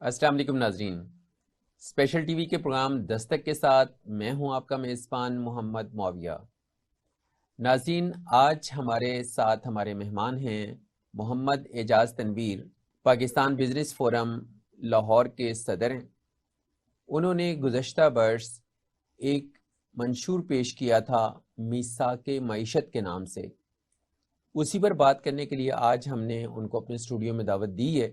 अस्सलाम वालेकुम नाजरीन। स्पेशल टीवी के प्रोग्राम दस्तक के साथ मैं हूं आपका मेज़बान मोहम्मद मौविया। नाजरीन, आज हमारे साथ हमारे मेहमान हैं मोहम्मद एजाज तनवीर, पाकिस्तान बिजनेस फोरम लाहौर के सदर हैं। उन्होंने गुज़श्ता बरस एक मंशूर पेश किया था मीसाके मईशत के नाम से। उसी पर बात करने के लिए आज हमने उनको अपने स्टूडियो में दावत दी है।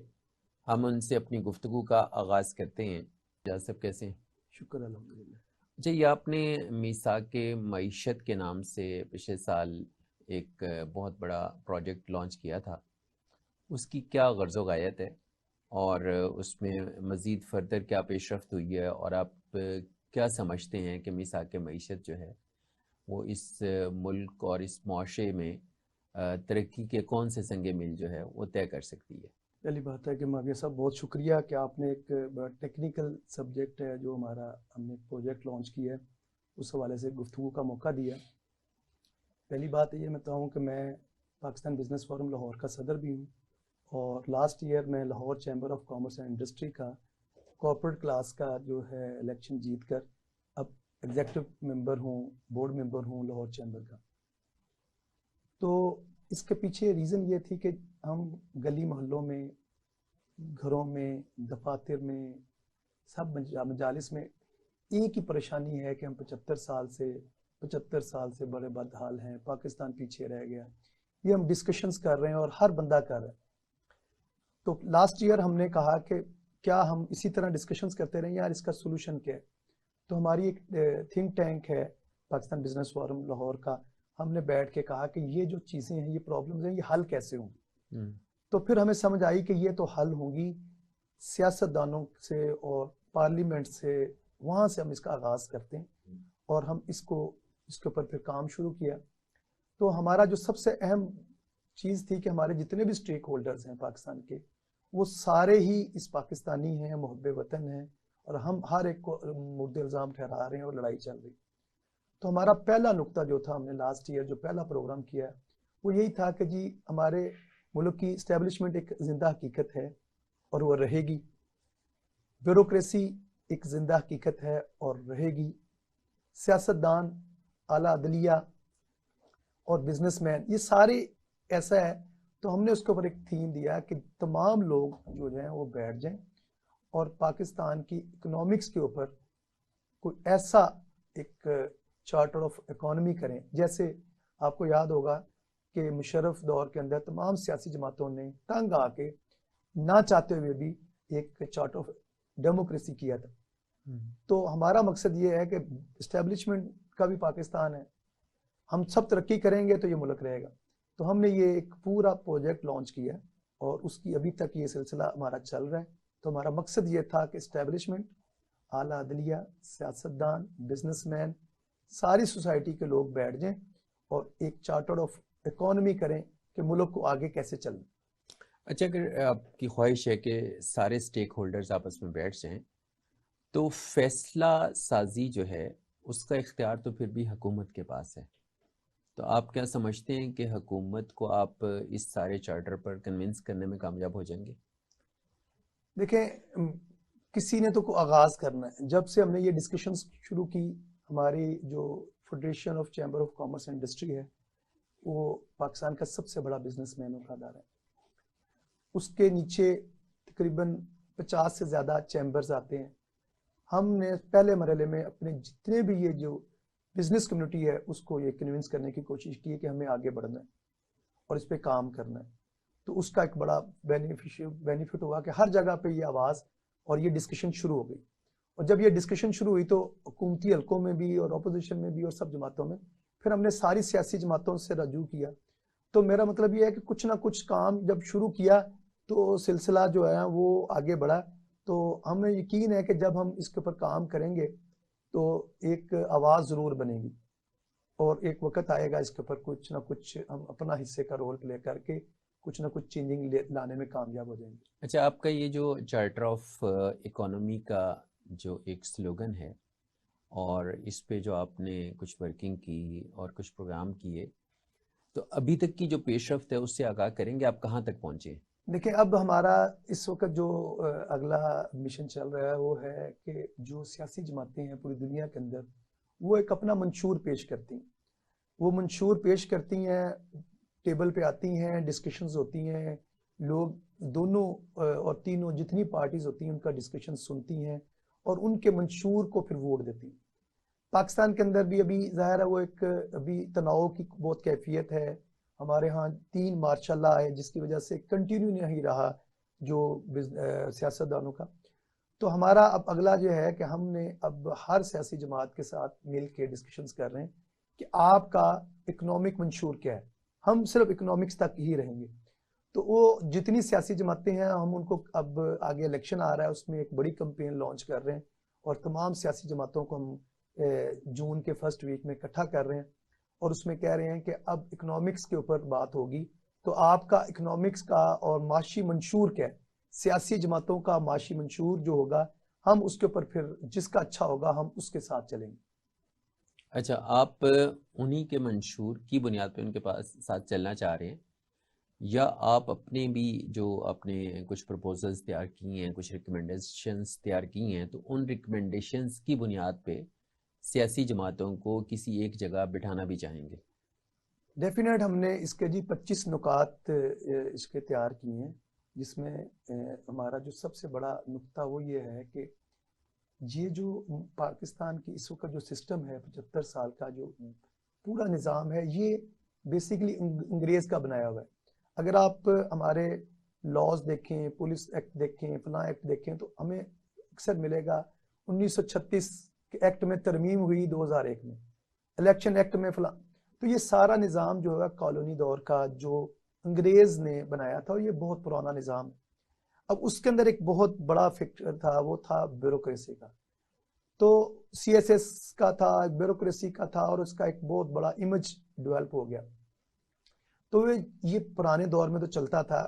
हम उनसे अपनी गुफ्तगू का आगाज़ करते हैं। एजाज साहब कैसे हैं? शुक्र अल्हम्दुलिल्लाह। अच्छा, ये आपने मीसाके मईशत के नाम से पिछले साल एक बहुत बड़ा प्रोजेक्ट लॉन्च किया था। उसकी क्या गर्ज़ो गायत है और उसमें मज़ीद फ़र्दर क्या पेशरफ्त हुई है, और आप क्या समझते हैं कि मीसाके मईशत जो है वो इस मुल्क और इस मुआशरे में तरक्की के कौन से संगे मील जो है वो तय कर सकती है? पहली बात है कि माविया साहब बहुत शुक्रिया कि आपने एक बड़ा टेक्निकल सब्जेक्ट है जो हमने प्रोजेक्ट लॉन्च किया है उस हवाले से गुफ्तगू का मौका दिया। पहली बात ये मैं बताऊँ कि मैं पाकिस्तान बिजनेस फोरम लाहौर का सदर भी हूँ और लास्ट ईयर मैं Lahore chamber of commerce and industry का कॉर्पोरेट क्लास का जो है इलेक्शन जीत कर अब एग्जेक्टिव मेंबर हूँ, बोर्ड मेंबर हूँ लाहौर चैम्बर का। तो इसके पीछे रीज़न ये थी कि हम गली मोहल्लों में, घरों में, दफातर में, सब मजालिस में एक ही परेशानी है कि हम 75 साल से बड़े बदहाल हैं, पाकिस्तान पीछे रह गया। ये हम डिस्कशंस कर रहे हैं और हर बंदा कर रहा है। तो लास्ट ईयर हमने कहा कि क्या हम इसी तरह डिस्कशंस करते रहें, यार इसका सोल्यूशन क्या है। तो हमारी एक थिंक टैंक है पाकिस्तान बिजनेस फोरम लाहौर का। हमने बैठ के कहा कि ये जो चीज़ें हैं, ये प्रॉब्लम्स हैं, ये हल कैसे होंगी। तो फिर हमें समझ आई कि ये तो हल होंगी सियासतदानों से और पार्लियामेंट से। वहाँ से हम इसका आगाज़ करते हैं और हम इसके ऊपर फिर काम शुरू किया। तो हमारा जो सबसे अहम चीज़ थी कि हमारे जितने भी स्टेक होल्डर्स हैं पाकिस्तान के, वो सारे ही इस पाकिस्तानी हैं, मुहब्बे वतन हैं, और हम हर एक को मुद्दे इल्ज़ाम ठहरा रहे हैं और लड़ाई चल रही। तो हमारा पहला नुक्ता जो था, हमने लास्ट ईयर जो पहला प्रोग्राम किया वो यही था कि जी हमारे मुल्क की इस्टेब्लिशमेंट एक जिंदा हकीकत है और वो रहेगी। ब्यूरोक्रेसी एक जिंदा हकीकत है और रहेगी। सियासतदान, आला अदलिया और बिजनेसमैन, ये सारे ऐसा है। तो हमने उसके ऊपर एक थीम दिया कि तमाम लोग जो हैं वो बैठ जाएं और पाकिस्तान की इकोनॉमिक्स के ऊपर कोई ऐसा एक चार्टर ऑफ इकोनॉमी करें। जैसे आपको याद होगा कि मुशर्रफ दौर के अंदर तमाम सियासी जमातों ने तंग आके ना चाहते हुए भी एक चार्टर ऑफ डेमोक्रेसी किया था। तो हमारा मकसद ये है कि इस्टेब्लिशमेंट का भी पाकिस्तान है, हम सब तरक्की करेंगे तो ये मुल्क रहेगा। तो हमने ये एक पूरा प्रोजेक्ट लॉन्च किया और उसकी अभी तक ये सिलसिला हमारा चल रहा है। तो हमारा मकसद ये था कि इस्टेब्लिशमेंट, आला अदलिया, सियासतदान, बिजनेसमैन, सारी सोसाइटी के लोग बैठ जाएं और एक चार्टर ऑफ इकोनॉमी करें कि मुल्क को आगे कैसे चलें। अच्छा, अगर आपकी ख्वाहिश है कि सारे स्टेक होल्डर्स आपस में बैठ जाएं, तो फैसला साजी जो है उसका इख्तियार तो फिर भी हुकूमत के पास है। तो आप क्या समझते हैं कि हुकूमत को आप इस सारे चार्टर पर कन्विंस करने में कामयाब हो जाएंगे? देखें, किसी ने तो को आगाज़ करना है। जब से हमने ये डिस्कशंस शुरू की, हमारी जो federation of chamber of commerce and industry है, वो पाकिस्तान का सबसे बड़ा बिजनेसमैनों का अदारा है। उसके नीचे तकरीबन 50 से ज़्यादा चैम्बर्स आते हैं। हमने पहले मरहले में अपने जितने भी ये जो बिजनेस कम्युनिटी है उसको ये कन्विंस करने की कोशिश की है कि हमें आगे बढ़ना है और इस पर काम करना है। तो उसका एक बड़ा बेनिफिट हुआ कि हर जगह पे ये आवाज़ और ये डिस्कशन शुरू हो गई। और जब ये डिस्कशन शुरू हुई तो हुकूमती हलकों में भी और अपोजिशन में भी और सब जमातों में, फिर हमने सारी सियासी जमातों से रजू किया। तो मेरा मतलब ये है कि कुछ ना कुछ काम जब शुरू किया तो सिलसिला जो है वो आगे बढ़ा। तो हमें यकीन है कि जब हम इसके ऊपर काम करेंगे तो एक आवाज़ ज़रूर बनेगी और एक वक्त आएगा इसके ऊपर कुछ ना कुछ हम अपना हिस्से का रोल प्ले करके कुछ ना कुछ चेंजिंग लाने में कामयाब हो जाएंगे। अच्छा, आपका ये जो चार्टर ऑफ इकोनॉमी का जो एक स्लोगन है, और इस पे जो आपने कुछ वर्किंग की और कुछ प्रोग्राम किए, तो अभी तक की जो पेशरफ्त है उससे आगाह करेंगे, आप कहाँ तक पहुँचे? देखिए, अब हमारा इस वक्त जो अगला मिशन चल रहा है वो है कि जो सियासी जमातें हैं पूरी दुनिया के अंदर, वो एक अपना मंशूर पेश करती हैं। वो मंशूर पेश करती हैं, टेबल पे आती हैं, डिस्कशंस होती हैं, लोग दोनों और तीनों जितनी पार्टीज होती हैं उनका डिस्कशन सुनती हैं और उनके मंशूर को फिर वोट देती हैं। पाकिस्तान के अंदर भी अभी ज़ाहिर है वो एक अभी तनाव की बहुत कैफियत है। हमारे यहाँ 3 मार्शल आए जिसकी वजह से कंटिन्यू नहीं रहा जो सियासतदानों का। तो हमारा अब अगला जो है कि हमने अब हर सियासी जमात के साथ मिल के डिस्कशंस कर रहे हैं कि आपका इकोनॉमिक मंशूर क्या है। हम सिर्फ इकोनॉमिक्स तक ही रहेंगे। तो वो जितनी सियासी जमातें हैं हम उनको अब आगे इलेक्शन आ रहा है उसमें एक बड़ी कैंपेन लॉन्च कर रहे हैं और तमाम सियासी जमातों को हम जून के फर्स्ट वीक में इकट्ठा कर रहे हैं और उसमें कह रहे हैं कि अब इकोनॉमिक्स के ऊपर बात होगी। तो आपका इकोनॉमिक्स का और माशी मंशूर क्या है, सियासी जमातों का माशी मंशूर जो होगा हम उसके ऊपर फिर जिसका अच्छा होगा हम उसके साथ चलेंगे। अच्छा, आप उन्हीं के मंशूर की बुनियाद पे उनके पास साथ चलना चाह रहे हैं, या आप अपने भी जो आपने कुछ प्रपोजल्स तैयार किए हैं, कुछ रिकमेंडेशंस तैयार की हैं, तो उन रिकमेंडेशंस की बुनियाद पे सियासी जमातों को किसी एक जगह बिठाना भी चाहेंगे? डेफिनेट हमने इसके जी 25 नुकात इसके तैयार किए हैं, जिसमें हमारा जो सबसे बड़ा नुक्ता वो ये है कि ये जो पाकिस्तान की इस वक्त जो सिस्टम है 75 साल का जो पूरा निज़ाम है ये बेसिकली अंग्रेज का बनाया हुआ है। अगर आप हमारे लॉज देखें, पुलिस एक्ट देखें, फलां एक्ट देखें तो हमें अक्सर मिलेगा 1936 के एक्ट में तरमीम हुई 2001 में, इलेक्शन एक्ट में फलां। तो ये सारा निज़ाम जो है कॉलोनी दौर का जो अंग्रेज ने बनाया था और ये बहुत पुराना निज़ाम है। अब उसके अंदर एक बहुत बड़ा फैक्टर था, वो था ब्यूरोक्रेसी का। तो सीएसएस का था, ब्यूरोक्रेसी का था और उसका एक बहुत बड़ा इमेज डेवलप हो गया। तो ये पुराने दौर में तो चलता था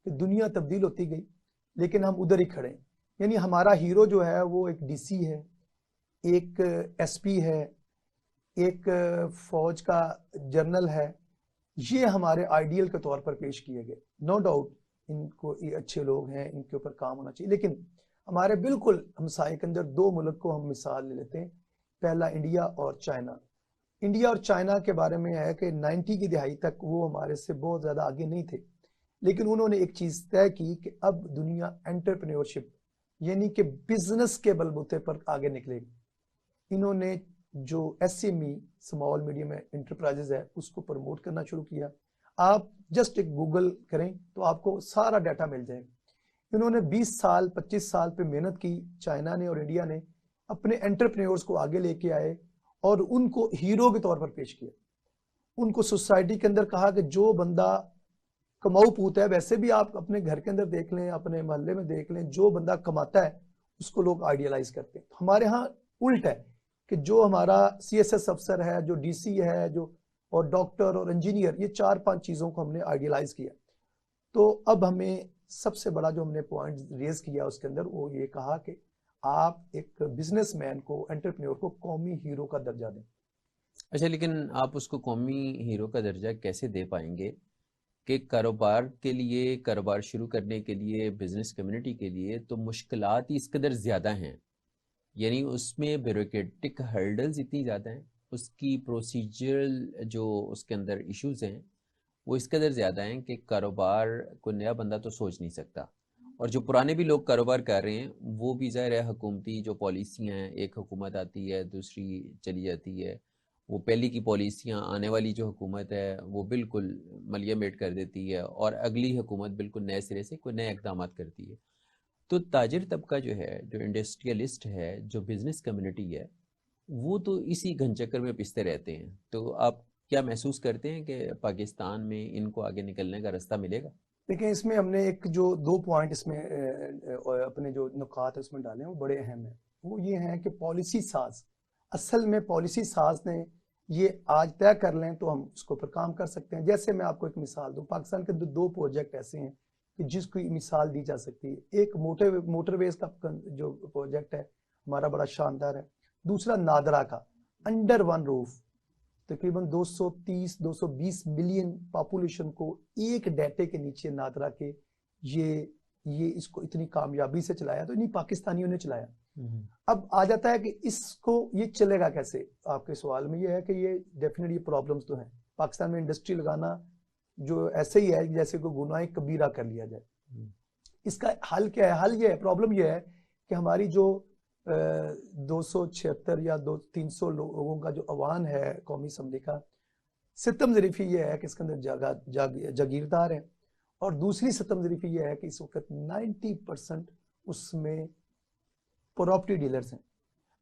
कि दुनिया तब्दील होती गई लेकिन हम उधर ही खड़े हैं। यानी हमारा हीरो जो है वो एक डीसी है, एक एसपी है, एक फौज का जनरल है। ये हमारे आइडियल के तौर पर पेश किए गए। नो डाउट इनको ये अच्छे लोग हैं, इनके ऊपर काम होना चाहिए, लेकिन हमारे बिल्कुल हमसाये के अंदर 2 मुल्क को हम मिसाल ले लेते हैं, पहला इंडिया और चाइना। इंडिया और चाइना के बारे में है कि 90 की दिहाई तक वो हमारे से बहुत ज़्यादा आगे नहीं थे, लेकिन उन्होंने एक चीज़ तय की कि अब दुनिया एंटरप्रेन्योरशिप यानी कि बिजनेस के बलबूते पर आगे निकलेगी। इन्होंने जो एसएमई स्मॉल मीडियम एंटरप्राइजेज है उसको प्रमोट करना शुरू किया। आप जस्ट एक गूगल करें तो आपको सारा डाटा मिल जाएगा। इन्होंने 20 साल 25 साल पे मेहनत की, चाइना ने और इंडिया ने अपने एंटरप्रेन्योर्स को आगे लेके आए और उनको हीरो के तौर पर पेश किया। उनको सोसाइटी के अंदर कहा कि जो बंदा कमाऊ पूत है, वैसे भी आप अपने घर के अंदर देख लें, अपने मोहल्ले में देख लें, जो बंदा कमाता है उसको लोग आइडियलाइज करते हैं। हमारे यहाँ उल्ट है कि जो हमारा सीएसएस अफसर है, जो डीसी है, जो और डॉक्टर और इंजीनियर, ये 4-5 चीज़ों को हमने आइडियलाइज किया। तो अब हमें सबसे बड़ा जो हमने पॉइंट रेज किया उसके अंदर वो ये कहा कि आप एक बिजनेसमैन को, एंटरप्रेन्योर को कौमी हीरो का दर्जा दें। अच्छा, लेकिन आप उसको कौमी हीरो का दर्जा कैसे दे पाएंगे कि कारोबार के लिए, कारोबार शुरू करने के लिए, बिजनेस कम्युनिटी के लिए तो मुश्किलात ही इस कदर ज़्यादा हैं, यानी उसमें ब्यूरोक्रेटिक हर्डल्स इतनी ज़्यादा हैं, उसकी प्रोसीजरल जो उसके अंदर इश्यूज हैं वो इस कदर ज़्यादा हैं कि कारोबार को नया बंदा तो सोच नहीं सकता। और जो पुराने भी लोग कारोबार कर रहे हैं वो भी ज़ाहिर है हुकूमती जो पॉलिसियाँ हैं, एक हुकूमत आती है दूसरी चली जाती है, वो पहली की पॉलिसियाँ आने वाली जो हुकूमत है वो बिल्कुल मलियामेट कर देती है और अगली हुकूमत बिल्कुल नए सिरे से कोई नए इकदाम करती है। तो ताजिर तबका जो है, जो इंडस्ट्रियलिस्ट है, जो बिजनेस कम्युनिटी है, वो तो इसी घनचक्कर में पिसते रहते हैं। तो आप क्या महसूस करते हैं कि पाकिस्तान में इनको आगे निकलने का रास्ता मिलेगा? देखिए, इसमें हमने एक जो 2 पॉइंट इसमें अपने जो नुकात है उसमें डाले हैं वो बड़े अहम हैं। वो ये हैं कि पॉलिसी साज, असल में पॉलिसी साज ने ये आज तय कर लें तो हम उसके ऊपर काम कर सकते हैं। जैसे मैं आपको एक मिसाल दूं, पाकिस्तान के 2 प्रोजेक्ट ऐसे हैं कि जिसकी मिसाल दी जा सकती है। एक मोटरवेज का जो प्रोजेक्ट है हमारा बड़ा शानदार है। दूसरा नादरा का, अंडर वन रूफ तकरीबन 230-220 मिलियन पॉपुलेशन को एक डाटे के नीचे नादरा के ये इसको इतनी कामयाबी से चलाया, तो इन्हीं पाकिस्तानियों ने चलाया। अब आ जाता है कि इसको ये चलेगा कैसे। आपके सवाल में ये है कि ये डेफिनेटली प्रॉब्लम्स तो हैं। पाकिस्तान में इंडस्ट्री लगाना जो ऐसे ही है जैसे कोई गुनाह कबीरा कर लिया जाए। इसका हल क्या है? हल ये है, प्रॉब्लम ये है कि हमारी जो 276 या 300 लोगों का जो अवान है कौमी असम्बली का, सितम ज़रीफ़ी ये है कि इसके अंदर जागीरदार हैं, और दूसरी सितम ज़रीफ़ी ये है कि इस वक्त 90% उसमें प्रॉपर्टी डीलर्स हैं।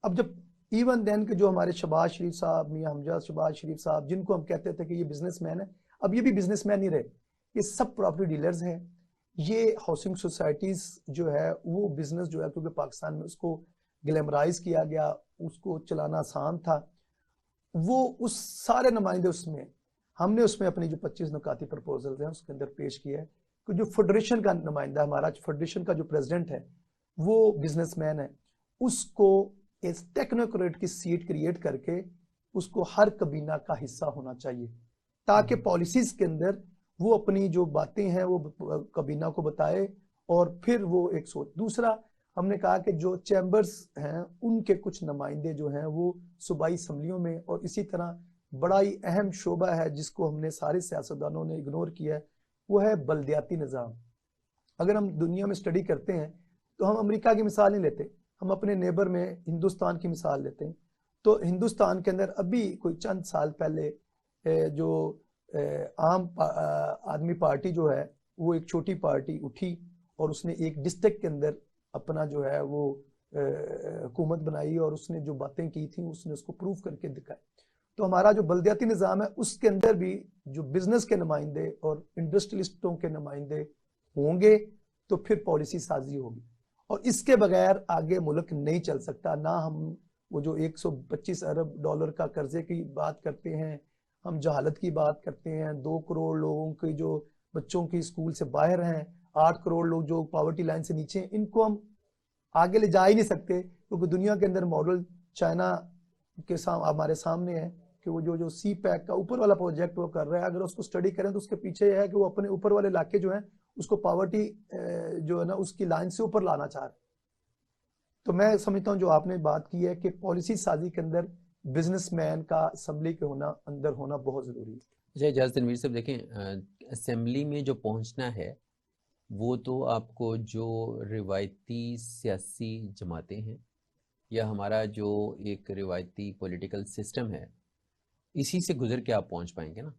अब जब इवन देन के जो हमारे शहबाज शरीफ साहब, मियां हमजा शहबाज शरीफ साहब, जिनको हम कहते थे कि ये बिजनेसमैन है, अब ये भी बिजनेसमैन नहीं रहे, ये सब प्रॉपर्टी डीलर्स हैं। ये हाउसिंग सोसाइटीज जो है वो बिजनेस जो है, क्योंकि पाकिस्तान में उसको ग्लैमराइज किया गया, उसको चलाना आसान था, वो उस सारे नुमाइंदे उसमें, हमने उसमें अपनी जो 25 नुकाती प्रपोजल हैं उसके अंदर पेश किया है कि जो फेडरेशन का नुमाइंदा, हमारा फेडरेशन का जो प्रेसिडेंट है वो बिजनेसमैन है, उसको इस टेक्नोक्रेट की सीट क्रिएट करके उसको हर कबीना का हिस्सा होना चाहिए, ताकि पॉलिसीज के अंदर वो अपनी जो बातें हैं वो कबीना को बताए, और फिर वो एक सोच। दूसरा, हमने कहा कि जो चैम्बर्स हैं उनके कुछ नुमाइंदे जो हैं वो सूबाई असम्बलियों में, और इसी तरह बड़ा ही अहम शोबा है जिसको हमने सारे सियासतदानों ने इग्नोर किया है, वो है बल्दियाती निज़ाम। अगर हम दुनिया में स्टडी करते हैं तो हम अमेरिका की मिसाल नहीं लेते, हम अपने नेबर में हिंदुस्तान की मिसाल लेते हैं। तो हिंदुस्तान के अंदर अभी कोई चंद साल पहले जो आम आदमी पार्टी जो है वो एक छोटी पार्टी उठी, और उसने एक डिस्ट्रिक्ट के अंदर अपना जो है वो हुकूमत बनाई, और उसने जो बातें की थी उसने उसको प्रूव करके दिखाई। तो हमारा जो बल्दियाती निज़ाम है उसके अंदर भी जो बिजनेस के नुमाइंदे और इंडस्ट्रियलिस्टों के नुमाइंदे होंगे तो फिर पॉलिसी साजी होगी, और इसके बगैर आगे मुल्क नहीं चल सकता। ना हम वो जो 125 अरब डॉलर का कर्जे की बात करते हैं, हम जहालत की बात करते हैं, 2 करोड़ लोगों के जो बच्चों की स्कूल से बाहर हैं, 8 करोड़ लोग जो पॉवर्टी लाइन से नीचे हैं, इनको हम आगे ले जा ही नहीं सकते, क्योंकि दुनिया के अंदर मॉडल चाइना के हमारे सामने है कि वो जो सी पैक का ऊपर वाला प्रोजेक्ट वो कर रहा है। अगर उसको स्टडी करें तो उसके पीछे यह है कि वो अपने ऊपर वाले इलाके जो हैं उसको पॉवर्टी जो है ना उसकी लाइन से ऊपर लाना चाह रहे। तो मैं समझता हूँ जो आपने बात की है कि पॉलिसी साजी के अंदर बिजनेसमैन का असेंबली के होना, अंदर होना बहुत जरूरी है। अच्छा इजाज़ तनवीर साहब, देखें असेंबली में जो पहुंचना है वो तो आपको जो रिवायती सियासी जमातें हैं या हमारा जो एक रिवायती पॉलिटिकल सिस्टम है, इसी से गुजर के आप पहुंच पाएंगे ना।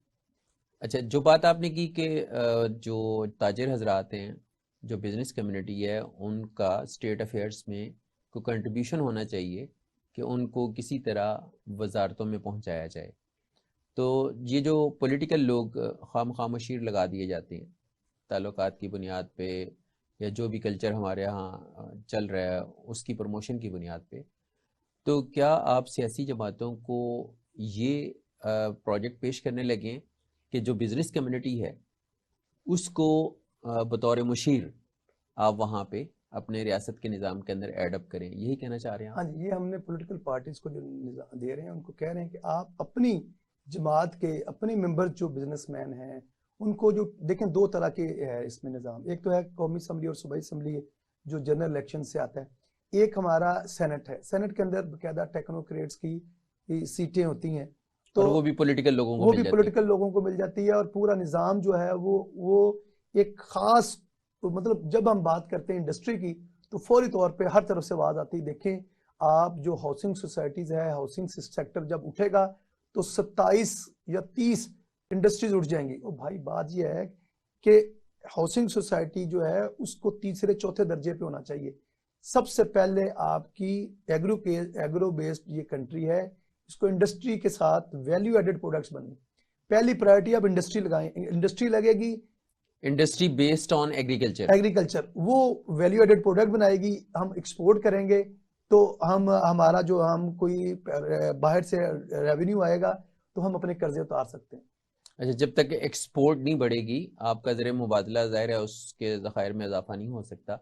अच्छा, जो बात आपने की कि जो ताजिर हजरात हैं, जो बिज़नेस कम्युनिटी है, उनका स्टेट अफेयर्स में कोई कंट्रीब्यूशन होना चाहिए कि उनको किसी तरह वजारतों में पहुंचाया जाए। तो ये जो पॉलिटिकल लोग खामोशीर लगा दिए जाते हैं ताल्लुकात की बुनियाद पे, या जो भी कल्चर हमारे यहाँ चल रहा है उसकी प्रमोशन की बुनियाद पे, तो क्या आप सियासी जमातों को ये प्रोजेक्ट पेश करने लगें कि जो बिज़नेस कम्युनिटी है उसको बतौर मुशीर आप वहाँ पे अपने रियासत के निज़ाम के अंदर एडअप करें, यही कहना चाह रहे हैं हाँ आप? जी, ये हमने पॉलिटिकल पार्टीज को जो दे रहे हैं उनको कह रहे हैं कि आप अपनी जमात के अपने मेंबर जो बिजनेसमैन हैं उनको जो देखें, 2 तरह के है इसमें निज़ाम। एक तो है कौमी असम्बली और सूबाई असम्बली जो जनरल इलेक्शन से आता है, एक हमारा सेनेट है। सेनेट के अंदर बाकायदा टेक्नोक्रेट्स की सीटें होती हैं, और तो वो भी पॉलिटिकल लोगों को वो मिल भी जाती है। पॉलिटिकल लोगों को मिल जाती है, और पूरा निज़ाम जो है वो एक खास, तो मतलब जब हम बात करते हैं इंडस्ट्री की तो फौरी तौर पे हर तरफ से आवाज आती है। देखें आप, जो हाउसिंग सोसाइटीज है, हाउसिंग सेक्टर जब उठेगा तो 27 या 30 इंडस्ट्रीज उठ जाएंगी। और भाई बात यह है कि हाउसिंग सोसाइटी जो है उसको तीसरे चौथे दर्जे पे होना चाहिए। सबसे पहले आपकी एग्रो बेस्ड ये कंट्री है, इसको इंडस्ट्री के साथ वैल्यू एडेड प्रोडक्ट्स बनने, पहली प्रायोरिटी आप इंडस्ट्री लगाएं। इंडस्ट्री लगेगी, industry based on agriculture. Agriculture, वो वैल्यू एडेड प्रोडक्ट बनाएगी, हम एक्सपोर्ट करेंगे, तो हम हमारा जो हम कोई बाहर से रेवेन्यू आएगा तो हम अपने कर्जे उतार सकते हैं। अच्छा, जब तक एक्सपोर्ट नहीं बढ़ेगी आपका ज़रिए मुबादला ज़ाहिर है उसके ज़खायर में इजाफा नहीं हो सकता,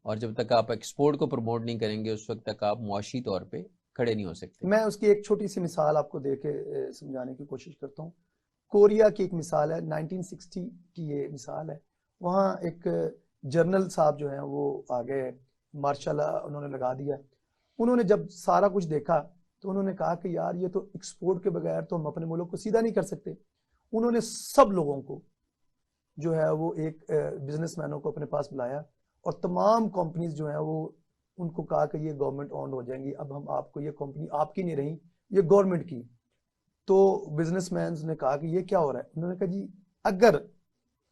और जब तक आप एक्सपोर्ट को प्रमोट नहीं करेंगे उस वक्त तक आप मुआशी तौर पे खड़े नहीं हो सकते। मैं उसकी एक छोटी सी मिसाल आपको दे के समझाने की कोशिश करता हूँ। कोरिया की एक मिसाल है, 1960 की ये मिसाल है। वहाँ एक जर्नल साहब जो हैं वो आ गए, मार्शाल्लाह उन्होंने लगा दिया। उन्होंने जब सारा कुछ देखा तो उन्होंने कहा कि यार ये तो एक्सपोर्ट के बगैर तो हम अपने मुल्क को सीधा नहीं कर सकते। उन्होंने सब लोगों को जो है वो एक बिजनेसमैनों को अपने पास बुलाया और तमाम कंपनीज जो हैं वो उनको कहा कि ये गवर्नमेंट ओन्ड हो जाएंगी, अब हम आपको, ये कंपनी आपकी नहीं रही, ये गवर्नमेंट की। तो बिजनेसमैन ने कहा कि ये क्या हो रहा है। उन्होंने कहा जी अगर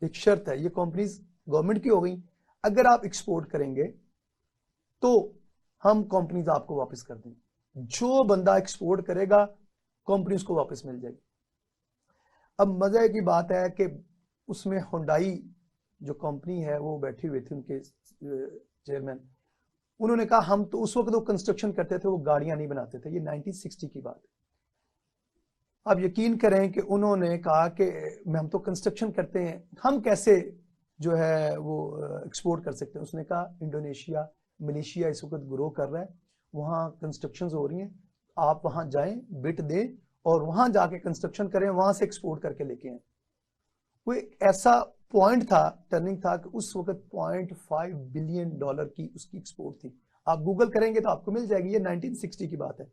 एक शर्त है, ये कंपनीज गवर्नमेंट की हो गई, अगर आप एक्सपोर्ट करेंगे तो हम कंपनीज आपको वापस कर देंगे। जो बंदा एक्सपोर्ट करेगा कंपनी उसको वापस मिल जाएगी। अब मजे की बात है कि उसमें हुंडई जो कंपनी है वो बैठी हुई थी, उनके चेयरमैन, उन्होंने कहा हम तो उस वक्त वो कंस्ट्रक्शन करते थे, वो गाड़ियां नहीं बनाते थे। ये 1960 की बात है। आप यकीन करें कि उन्होंने कहा कि हम तो कंस्ट्रक्शन करते हैं, हम कैसे जो है वो एक्सपोर्ट कर सकते हैं। उसने कहा इंडोनेशिया, मलेशिया इस वक्त ग्रो कर रहा है, वहाँ कंस्ट्रक्शंस हो रही हैं, आप वहाँ जाएं, बिट दें और वहाँ जाके कंस्ट्रक्शन करें, वहाँ से एक्सपोर्ट करके लेके आए। वो एक ऐसा पॉइंट था, टर्निंग था कि उस वक्त $0.5 बिलियन की उसकी एक्सपोर्ट थी। आप गूगल करेंगे तो आपको मिल जाएगी, ये 1960 की बात है।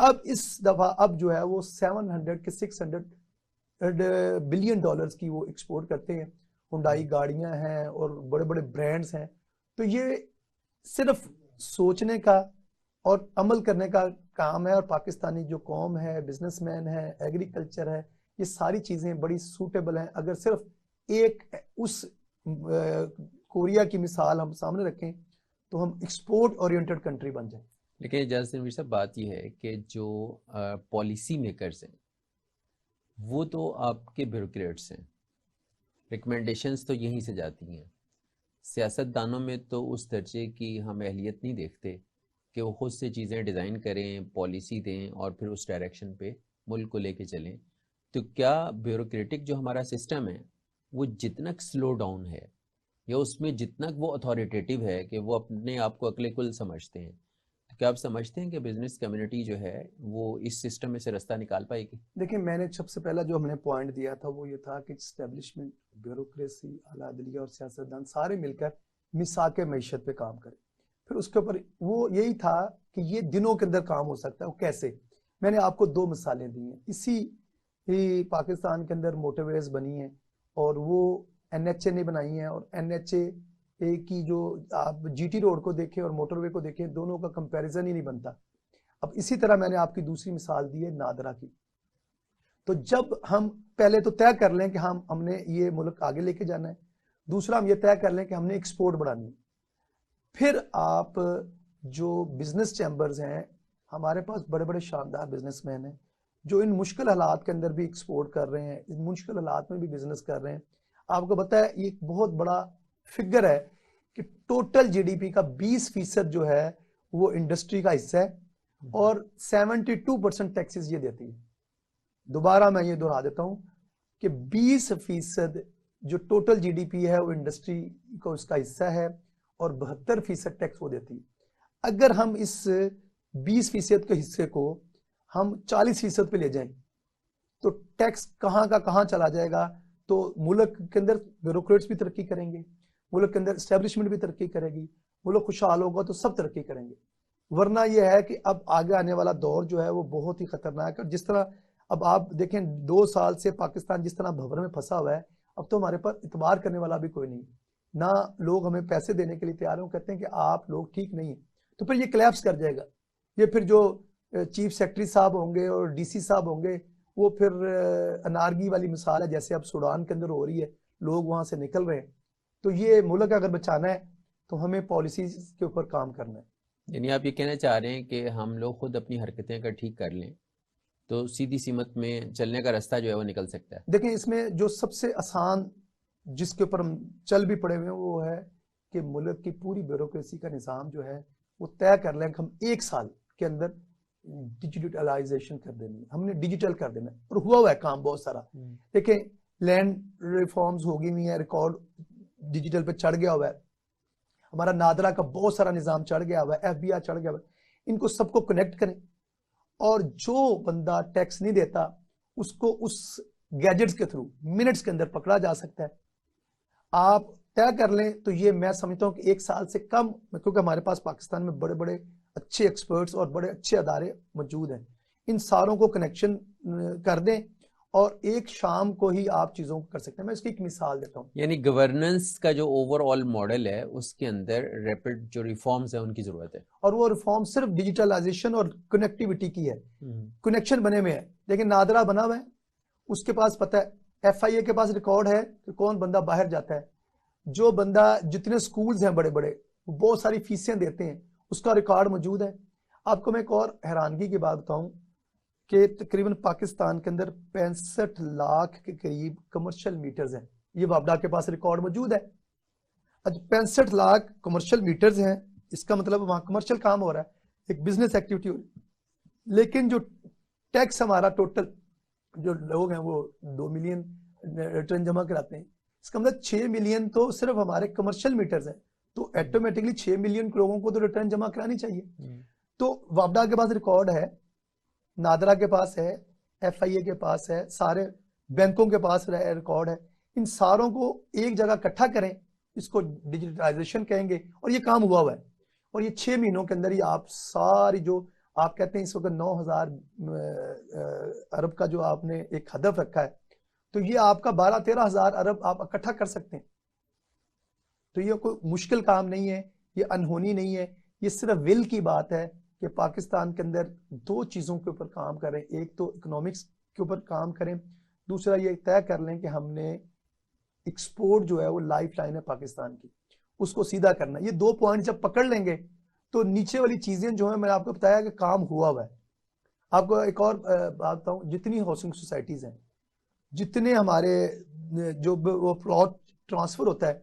अब इस दफा अब जो है वो 700 के 600 बिलियन डॉलर्स की वो एक्सपोर्ट करते हैं। हुंडई गाड़ियां हैं और बड़े बड़े ब्रांड्स हैं। तो ये सिर्फ सोचने का और अमल करने का काम है। और पाकिस्तानी जो कौम है, बिजनेसमैन है, एग्रीकल्चर है, ये सारी चीजें बड़ी सूटेबल हैं। अगर सिर्फ एक उस कोरिया की मिसाल हम सामने रखें तो हम एक्सपोर्ट ओरिएंटेड कंट्री बन जाए। लेकिन जैसे साहब बात यह है कि जो पॉलिसी मेकर्स हैं वो तो आपके ब्यूरोक्रेट्स हैं, रिकमेंडेशंस तो यहीं से जाती हैं। सियासतदानों में तो उस दर्जे की हम अहलियत नहीं देखते कि वो खुद से चीज़ें डिज़ाइन करें, पॉलिसी दें और फिर उस डायरेक्शन पे मुल्क को लेके चलें। तो क्या ब्यूरोक्रेटिक जो हमारा सिस्टम है वो जितना स्लो डाउन है या उसमें जितना वो अथॉरिटेटिव है कि वो अपने आप को अकले कुल समझते हैं, तो क्या आप समझते हैं कि बिजनेस कम्युनिटी जो है वो इस सिस्टम में से रास्ता निकाल पाएगी? देखिए, मैंने सबसे पहला जो हमने पॉइंट दिया था वो ये था कि इस्टेब्लिशमेंट, ब्यूरोक्रेसी, आला अदलिया और सियासतदान सारे मिलकर मिसाके मईशत पे काम करें। फिर उसके ऊपर वो यही था कि ये दिनों के अंदर काम हो सकता है। वो कैसे? मैंने आपको 2 मिसालें दी हैं। इसी ही पाकिस्तान के अंदर मोटरवेज बनी हैं और वो NHA ने बनाई हैं, और NHA की जो आप GT रोड को देखें और मोटरवे को देखें, दोनों का कंपैरिजन ही नहीं बनता। अब इसी तरह मैंने आपकी दूसरी मिसाल दी है नादरा की। तो जब हम पहले तो तय कर लें कि हमने ये मुल्क आगे लेके जाना है, दूसरा हम ये तय कर लें कि हमने एक्सपोर्ट बढ़ानी है, फिर आप जो बिजनेस चैम्बर्स हैं, हमारे पास बड़े बड़े शानदार बिजनेसमैन हैं जो इन मुश्किल हालात के अंदर भी एक्सपोर्ट कर रहे हैं, इन मुश्किल हालात में भी बिजनेस कर रहे हैं। आपको पता है ये एक बहुत बड़ा फिगर है कि टोटल GDP का 20% जो है वो इंडस्ट्री का हिस्सा है और 72% टैक्सेस ये देती है। दोबारा मैं ये दोहरा देता हूं कि 20% जो टोटल GDP है वो इंडस्ट्री को उसका हिस्सा है और 72% टैक्स वो देती है। अगर हम इस 20% के हिस्से को हम 40% पे ले जाएं तो टैक्स कहां का कहां चला जाएगा। तो मुल्क के अंदर ब्यूरोक्रेट्स भी तरक्की करेंगे, मुल्क के अंदर एस्टेब्लिशमेंट भी तरक्की करेगी, मुल्क खुशहाल होगा तो सब तरक्की करेंगे। वरना यह है कि अब आगे आने वाला दौर जो है वो बहुत ही खतरनाक है। जिस तरह अब आप देखें 2 साल से पाकिस्तान जिस तरह भंवर में फंसा हुआ है, अब तो हमारे पर इतबार करने वाला भी कोई नहीं, ना लोग हमें पैसे देने के लिए तैयार हैं। कहते हैं कि आप लोग ठीक नहीं है, तो फिर ये कोलैप्स कर जाएगा। ये फिर जो चीफ सेक्रेटरी साहब होंगे और DC साहब होंगे, वो फिर अनारगी वाली मिसाल है जैसे अब सूडान के अंदर हो रही है, लोग वहां से निकल रहे हैं। तो ये मुल्क अगर बचाना है तो हमें पॉलिसीज के ऊपर काम करना है। यानी आप ये कहना चाह रहे हैं कि हम लोग खुद अपनी हरकतें अगर ठीक कर लें तो सीधी सीमत में चलने का रास्ता जो है वो निकल सकता है। देखें, इसमें जो सबसे आसान जिसके ऊपर हम चल भी पड़े हुए हैं वो है कि मुल्क की पूरी ब्यूरोक्रेसी का निज़ाम जो है वो तय कर लें कि हम 1 साल के अंदर डिजिटलाइजेशन कर देनी है, हमने डिजिटल कर देना है। और हुआ है काम बहुत सारा। देखें, लैंड रिफॉर्म्स हो गई हुई है, रिकॉर्ड डिजिटल पे चढ़ गया हुआ है, हमारा नादरा का बहुत सारा निज़ाम चढ़ गया हुआ है, FBI चढ़ गया हुआ है। इनको सबको कनेक्ट करें और जो बंदा टैक्स नहीं देता उसको उस गैजेट्स के थ्रू मिनट्स के अंदर पकड़ा जा सकता है। आप तय कर लें तो ये मैं समझता हूँ कि 1 साल से कम, क्योंकि हमारे पास पाकिस्तान में बड़े बड़े अच्छे एक्सपर्ट्स और बड़े अच्छे अदारे मौजूद हैं, इन सारों को कनेक्शन कर दें और एक शाम को ही आप चीज़ों को कर सकते हैं। मैं इसकी एक मिसाल देता हूँ। यानी गवर्नेंस का जो ओवरऑल मॉडल है उसके अंदर रैपिड जो रिफॉर्म्स है उनकी जरूरत है, और वो रिफॉर्म सिर्फ डिजिटलाइजेशन और कनेक्टिविटी की है। कनेक्शन बने हुए हैं, लेकिन नादरा बना हुआ है, उसके पास पता है, FIA के पास रिकॉर्ड है कि कौन बंदा बाहर जाता है, जो बंदा, जितने स्कूल्स हैं बड़े बड़े बहुत सारी फीसें देते हैं, उसका रिकॉर्ड मौजूद है। आपको मैं एक और हैरानगी की बात बताऊं कि तकरीबन पाकिस्तान के अंदर 65 लाख के करीब कमर्शियल मीटर्स हैं। ये वापडा के पास रिकॉर्ड मौजूद है। आज 65 लाख कमर्शियल मीटर्स हैं, इसका मतलब वहां कमर्शियल काम हो रहा है, एक बिजनेस एक्टिविटी हो रही है। लेकिन जो टैक्स हमारा टोटल जो लोग हैं वो 2 मिलियन रिटर्न जमा कराते हैं, इसका मतलब 6 मिलियन तो सिर्फ हमारे कमर्शियल मीटर्स हैं, तो ऑटोमेटिकली 6 मिलियन लोगों को तो रिटर्न जमा करानी चाहिए। तो वापडा के पास रिकॉर्ड है, नादरा के पास है, FIA के पास है, सारे बैंकों के पास रिकॉर्ड है। इन सारों को एक जगह इकट्ठा करें, इसको डिजिटलाइजेशन कहेंगे, और ये काम हुआ है। और ये 6 महीनों के अंदर ही आप सारी जो आप कहते हैं इस वक्त 9,000 अरब का जो आपने एक हदफ रखा है, तो ये आपका 12-13 हजार अरब आप इकट्ठा कर सकते हैं। तो ये कोई मुश्किल काम नहीं है, ये अनहोनी नहीं है, ये सिर्फ विल की बात है कि पाकिस्तान के अंदर 2 चीज़ों के ऊपर काम करें। एक तो इकोनॉमिक्स के ऊपर काम करें, दूसरा ये तय कर लें कि हमने एक्सपोर्ट जो है वो लाइफ लाइन है पाकिस्तान की, उसको सीधा करना। ये 2 पॉइंट जब पकड़ लेंगे तो नीचे वाली चीज़ें जो है, मैंने आपको बताया कि काम हुआ है। आपको एक और बात बताऊँ, जितनी हाउसिंग सोसाइटीज़ हैं, जितने हमारे जो वो प्लॉट ट्रांसफर होता है,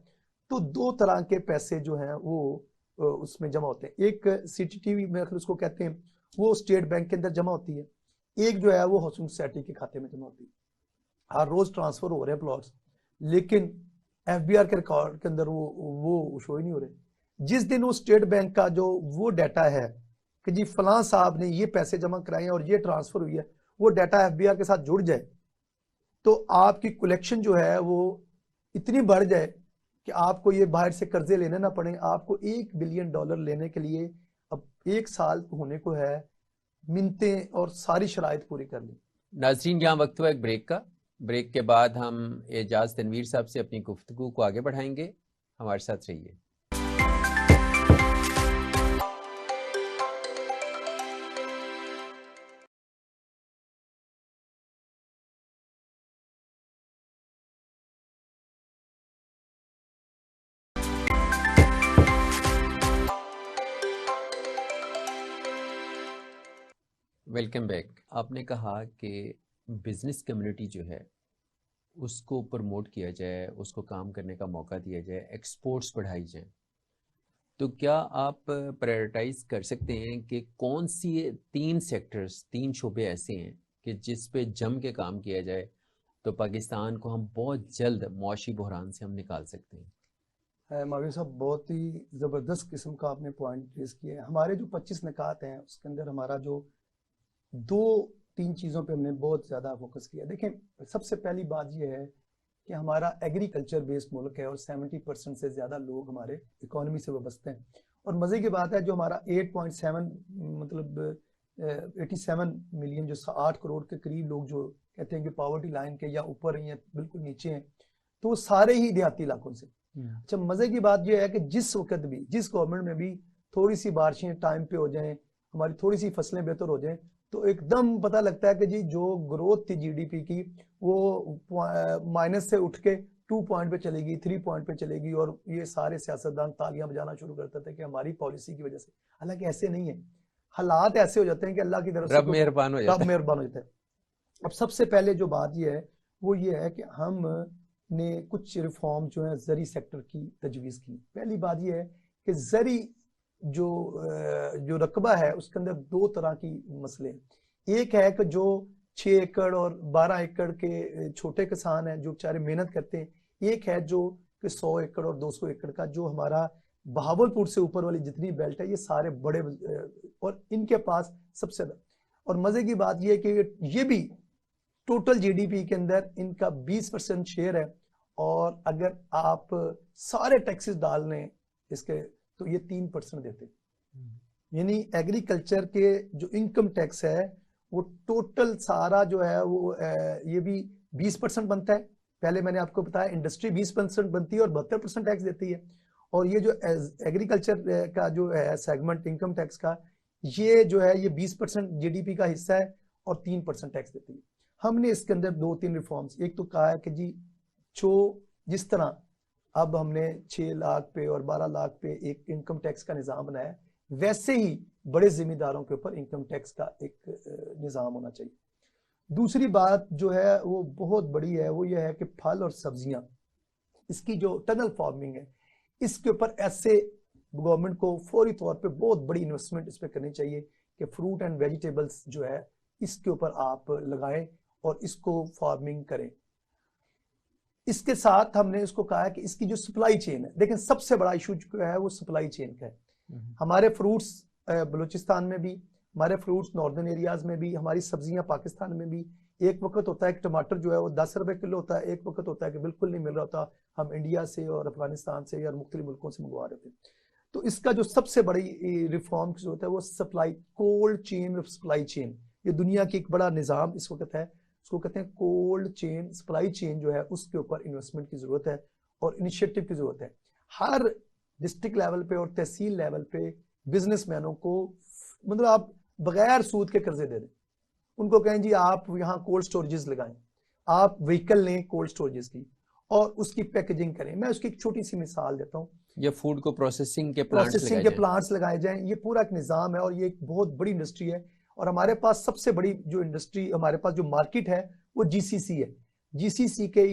तो 2 तरह के पैसे जो हैं वो उसमें जमा होते हैं। एक CTTV में उसको कहते हैं, वो स्टेट बैंक के अंदर जमा होती है, एक जो है वो हाउसिंग सोसाइटी के खाते में जमा होती है। हर रोज ट्रांसफर हो रहे हैं प्लॉट्स, लेकिन FBR के रिकॉर्ड के अंदर वो शो ही नहीं हो रहे। जिस दिन वो स्टेट बैंक का जो वो डाटा है कि जी फलां साहब ने ये पैसे जमा कराए हैं और ये ट्रांसफर हुई है, वो डाटा FBR के साथ जुड़ जाए, तो आपकी कलेक्शन जो है वो इतनी बढ़ जाए कि आपको ये बाहर से कर्जे लेने ना पड़े। आपको $1 बिलियन लेने के लिए अब 1 साल होने को है, मिन्नतें और सारी शराइत पूरी कर ली। नाज़रीन, यहाँ वक्त हुआ एक ब्रेक का। ब्रेक के बाद हम एजाज तनवीर साहब से अपनी गुफ्तगू को आगे बढ़ाएंगे। हमारे साथ रहिए। Welcome back. आपने कहा कि बिजनेस कम्युनिटी जो है उसको प्रमोट किया जाए, उसको काम करने का मौका दिया जाए, एक्सपोर्ट्स बढ़ाई जाए, तो क्या आप प्रायोरिटाइज कर सकते हैं कि कौन सी 3 सेक्टर्स, 3 शोबे ऐसे हैं कि जिस पे जम के काम किया जाए तो पाकिस्तान को हम बहुत जल्द मुआशी बहरान से हम निकाल सकते हैं? मावी साहब, बहुत ही ज़बरदस्त किस्म का आपने पॉइंट रेज किया है। हमारे जो 25 निकात हैं उसके अंदर हमारा जो 2-3 चीज़ों पे हमने बहुत ज़्यादा फोकस किया। देखें, सबसे पहली बात यह है कि हमारा एग्रीकल्चर बेस्ड मुल्क है और 70% से ज़्यादा लोग हमारे इकोनॉमी से वाबस्ते हैं। और मज़े की बात है, जो हमारा 8.7 मतलब 87 मिलियन, जो 8 करोड़ के करीब लोग जो कहते हैं कि पॉवर्टी लाइन के या ऊपर हैं या बिल्कुल नीचे हैं, तो वो सारे ही देहाती इलाकों से। अच्छा, मज़े की बात यह है कि जिस वक्त भी, जिस गवर्नमेंट में भी थोड़ी सी बारिशें टाइम पे हो जाएं, हमारी थोड़ी सी फसलें बेहतर हो जाएं, तो एकदम पता लगता है कि जी जो ग्रोथ थी GDP की, वो माइनस से उठ के 2 पॉइंट पे चलेगी, 3 पॉइंट पे चलेगी। और ये सारे सियासतदान तालियां बजाना शुरू करते थे कि हमारी पॉलिसी की वजह से। हालांकि ऐसे नहीं है, हालात ऐसे हो जाते हैं कि अल्लाह की तरफ से रब मेहरबान हो जाता है। रब मेहरबान हो जाता है। अब सबसे पहले जो बात ये है वो ये है कि हमने कुछ रिफॉर्म जो है ज़री सेक्टर की तजवीज़ की। पहली बात ये है कि ज़री जो रकबा है उसके अंदर 2 तरह की मसले हैं। एक है कि जो 6 एकड़ और 12 एकड़ के छोटे किसान हैं जो बेचारे मेहनत करते हैं, एक है जो कि 100 एकड़ और 200 एकड़ का, जो हमारा बहावलपुर से ऊपर वाली जितनी बेल्ट है, ये सारे बड़े और इनके पास सबसे। और मजे की बात ये है कि ये भी टोटल GDP के अंदर इनका 20% शेयर है और अगर आप सारे टैक्सेस डाल लें इसके तो ये 3% देते। यानी एग्रीकल्चर के जो इनकम टैक्स है वो टोटल सारा जो है वो ये भी 20% बनता है। पहले मैंने आपको बताया इंडस्ट्री 20% बनती है और 72% टैक्स देती है, और ये जो एग्रीकल्चर का जो है सेगमेंट इनकम टैक्स का, ये जो है ये 20% जीडीपी का हिस्सा है और 3% टैक्स देती है। हमने इसके अंदर 2-3 रिफॉर्म्स, एक तो कहा है कि जी जिस तरह अब हमने 6 लाख पे और 12 लाख पे एक इनकम टैक्स का निज़ाम बनाया, वैसे ही बड़े जिम्मेदारों के ऊपर इनकम टैक्स का एक निज़ाम होना चाहिए। दूसरी बात जो है वो बहुत बड़ी है, वो ये है कि फल और सब्जियां, इसकी जो टनल फार्मिंग है, इसके ऊपर ऐसे गवर्नमेंट को फौरी तौर पे बहुत बड़ी इन्वेस्टमेंट इस पर करनी चाहिए कि फ्रूट एंड वेजिटेबल्स जो है इसके ऊपर आप लगाएं और इसको फार्मिंग करें। इसके साथ हमने इसको कहा है कि इसकी जो सप्लाई चेन है, लेकिन सबसे बड़ा इशू जो है वो सप्लाई चेन का है। हमारे फ्रूट्स बलूचिस्तान में भी, हमारे फ्रूट्स नॉर्दर्न एरियाज में भी, हमारी सब्जियां पाकिस्तान में भी, एक वक्त होता है कि टमाटर जो है वो 10 रुपए किलो होता है, एक वक्त होता है कि बिल्कुल नहीं मिल रहा होता, हम इंडिया से और अफगानिस्तान से या मुख्तलिफ मुल्कों से मंगवा रहे थे। तो इसका जो सबसे बड़ी रिफॉर्म की जरूरत है वो supply, cold chain supply chain, ये दुनिया की एक बड़ा निज़ाम इस वक्त है, उसको कहते हैं कोल्ड चेन सप्लाई चेन जो है, उसके ऊपर इन्वेस्टमेंट की जरूरत है और इनिशिएटिव की जरूरत है। हर डिस्ट्रिक्ट लेवल पे और तहसील लेवल पे बिजनेसमैनों को, मतलब आप बगैर सूद के कर्जे दे दें, उनको कहें जी आप यहाँ कोल्ड स्टोरेजेस लगाएं, आप व्हीकल लें कोल्ड स्टोरेजेस की और उसकी पैकेजिंग करें। मैं उसकी एक छोटी सी मिसाल देता हूँ, या फूड को प्रोसेसिंग के प्लांट्स लगाए जाएं, ये पूरा एक निज़ाम है और ये एक बहुत बड़ी इंडस्ट्री है। और हमारे पास सबसे बड़ी जो इंडस्ट्री, हमारे पास जो मार्केट है वो जीसीसी है। जीसीसी के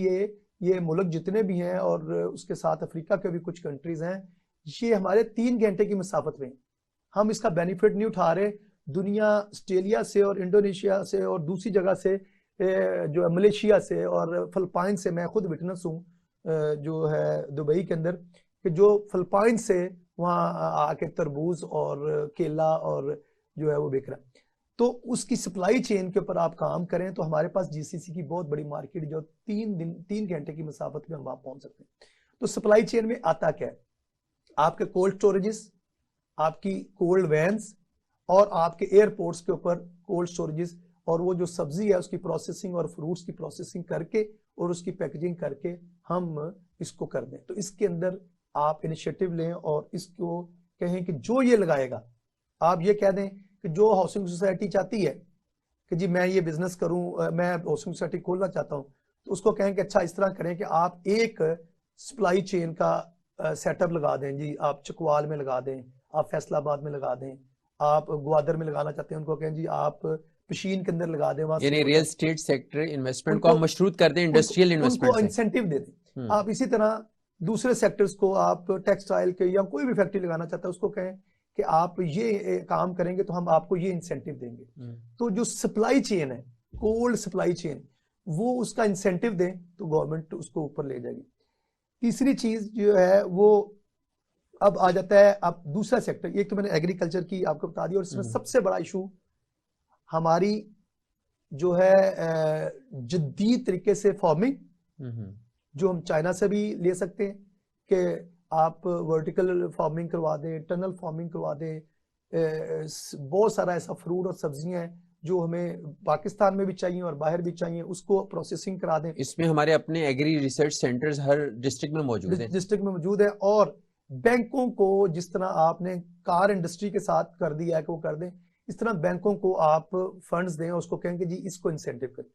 ये मुल्क जितने भी हैं और उसके साथ अफ्रीका के भी कुछ कंट्रीज हैं, ये हमारे 3 घंटे की मुसाफत में, हम इसका बेनिफिट नहीं उठा रहे। दुनिया ऑस्ट्रेलिया से और इंडोनेशिया से और दूसरी जगह से, जो मलेशिया से और फिलिपाइन से, मैं खुद विटनेस हूँ जो है दुबई के अंदर, कि जो फिलिपाइन से वहाँ आके तरबूज और केला और जो है वो बिक रहा है। तो उसकी सप्लाई चेन के ऊपर आप काम करें तो हमारे पास जीसीसी की बहुत बड़ी मार्केट, जो 3 घंटे की मसाफत में हम वहां पहुंच सकते हैं। तो सप्लाई चेन में आता क्या है, आपके कोल्ड स्टोरेजेस, आपकी कोल्ड वैन्स और आपके एयरपोर्ट्स के ऊपर कोल्ड स्टोरेजेस, और वो जो सब्जी है उसकी प्रोसेसिंग और फ्रूट्स की प्रोसेसिंग करके और उसकी पैकेजिंग करके हम इसको कर दें। तो इसके अंदर आप इनिशिएटिव लें और इसको कहें कि जो ये लगाएगा, आप ये कह दें कि जो हाउसिंग सोसाइटी चाहती है कि जी मैं ये बिजनेस करूं, मैं हाउसिंग सोसाइटी खोलना चाहता हूं, तो उसको कहें कि अच्छा इस तरह करें कि आप एक सप्लाई चेन का सेटअप लगा दें जी, आप चकवाल में लगा दें, आप फैसलाबाद में लगा दें, आप ग्वादर में लगाना चाहते हैं उनको कहें जी आप पशीन के अंदर लगा दें। यानी रियल स्टेट सेक्टर इन्वेस्टमेंट को हम मशरूत कर दें इंडस्ट्रियल इन्वेस्टमेंट से, उनको इंसेंटिव दे दें। आप इसी तरह दूसरे सेक्टर्स को, आप टेक्सटाइल के या कोई भी फैक्ट्री लगाना चाहता है उसको कहें कि आप ये काम करेंगे तो हम आपको ये इंसेंटिव देंगे। तो जो सप्लाई चेन है, कोल्ड सप्लाई चेन, वो उसका इंसेंटिव दें तो गवर्नमेंट उसको ऊपर ले जाएगी। तीसरी चीज जो है वो अब आ जाता है, अब दूसरा सेक्टर, एक तो मैंने एग्रीकल्चर की आपको बता दी, और इसमें सबसे बड़ा इशू हमारी जो है जदीद तरीके से फार्मिंग, जो हम चाइना से भी ले सकते हैं कि आप वर्टिकल फार्मिंग करवा दें, टनल फार्मिंग करवा दें। बहुत सारा ऐसा फ्रूट और सब्जियां हैं जो हमें पाकिस्तान में भी चाहिए और बाहर भी चाहिए, उसको प्रोसेसिंग करा दें। इसमें हमारे अपने एग्री रिसर्च सेंटर्स हर डिस्ट्रिक्ट में मौजूद है। और बैंकों को जिस तरह आपने कार इंडस्ट्री के साथ कर दिया है कि वो कर दें, इस तरह बैंकों को आप फंड्स दें, उसको कहेंगे जी इसको इंसेंटिव करें।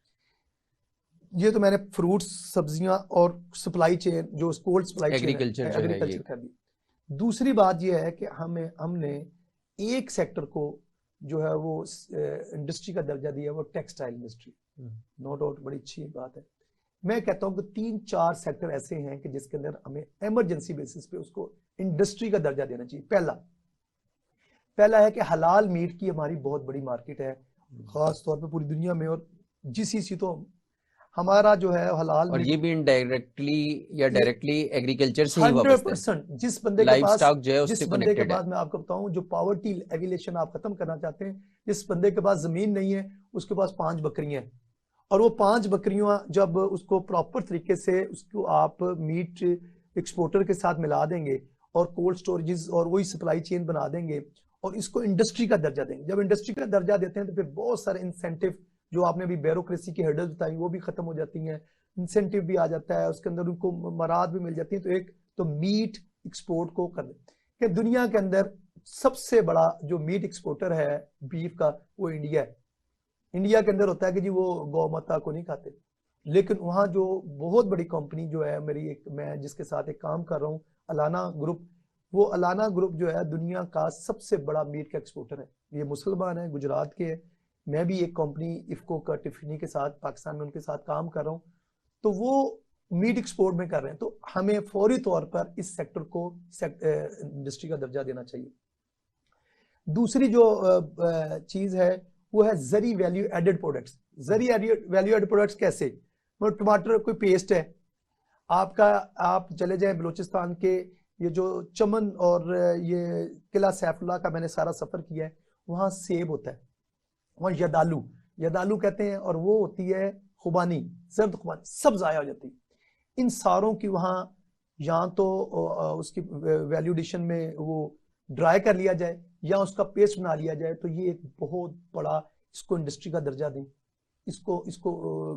ये तो मैंने फ्रूट्स, सब्जियां और सप्लाई चेन, जो कोल्ड सप्लाई चेन एग्रीकल्चर कर दी। दूसरी बात यह है कि हमने एक सेक्टर को जो है वो इंडस्ट्री का दर्जा दिया, वो टेक्सटाइल इंडस्ट्री। नो डाउट बड़ी अच्छी बात है। मैं कहता हूं कि 3-4 सेक्टर ऐसे हैं कि जिसके अंदर हमें इमरजेंसी बेसिस पे उसको इंडस्ट्री का दर्जा देना चाहिए। पहला है कि हलाल मीट की हमारी बहुत बड़ी मार्केट है, खास तौर पे पूरी दुनिया में, और जीसीसी तो हमारा जो है हलाल, और ये भी इनडायरेक्टली या डायरेक्टली एग्रीकल्चर से ही वाबस्ता है। 100% जिस बंदे के पास मैं आपको बताऊं, जो पॉवर्टी एविलेशन आप खत्म करना चाहते हैं, जिस बंदे के पास जमीन नहीं है उसके पास 5 बकरियां हैं और वो 5 बकरियां जब उसको प्रॉपर तरीके से उसको आप मीट एक्सपोर्टर के साथ मिला देंगे और कोल्ड स्टोरेजेस और वही सप्लाई चेन बना देंगे और इसको इंडस्ट्री का दर्जा देंगे। जब इंडस्ट्री का दर्जा देते हैं तो फिर बहुत सारे इंसेंटिव, जो आपने अभी ब्यूरोक्रेसी की हर्डल्स बताई, वो भी खत्म हो जाती हैं, इंसेंटिव भी आ जाता है, उसके अंदर उनको मराद भी मिल जाती है। तो एक तो मीट एक्सपोर्ट को कर दे कि दुनिया के अंदर सबसे बड़ा जो मीट एक्सपोर्टर है बीफ का, वो इंडिया है। इंडिया के अंदर होता है कि जी वो गौ माता को नहीं खाते, लेकिन वहाँ जो बहुत बड़ी कंपनी जो है मेरी, एक मैं जिसके साथ एक काम कर रहा हूँ, अलाना ग्रुप, वो अलाना ग्रुप जो है दुनिया का सबसे बड़ा मीट का एक्सपोर्टर है। ये मुसलमान है, गुजरात के है। मैं भी एक कंपनी इफ्को का टिफिनी के साथ पाकिस्तान में उनके साथ काम कर रहा हूँ, तो वो मीट एक्सपोर्ट में कर रहे हैं। तो हमें फौरी तौर पर इस सेक्टर को इंडस्ट्री का दर्जा देना चाहिए। दूसरी जो चीज है वो है जरी वैल्यू एडेड प्रोडक्ट्स। जरी वैल्यू एडेड प्रोडक्ट्स कैसे? मतलब टमाटर कोई पेस्ट है आपका, आप चले जाएं बलूचिस्तान के ये जो चमन और ये किला सैफुल्ला का मैंने सारा सफर किया है, वहाँ सेब होता है, वहाँ यदालू कहते हैं, और वो होती है खुबानी, जर्द खुबानी, सब जाया हो जाती है। इन सारों की वहाँ या तो उसकी वैल्यू एडिशन में वो ड्राई कर लिया जाए या उसका पेस्ट बना लिया जाए, तो ये एक बहुत बड़ा, इसको इंडस्ट्री का दर्जा दें, इसको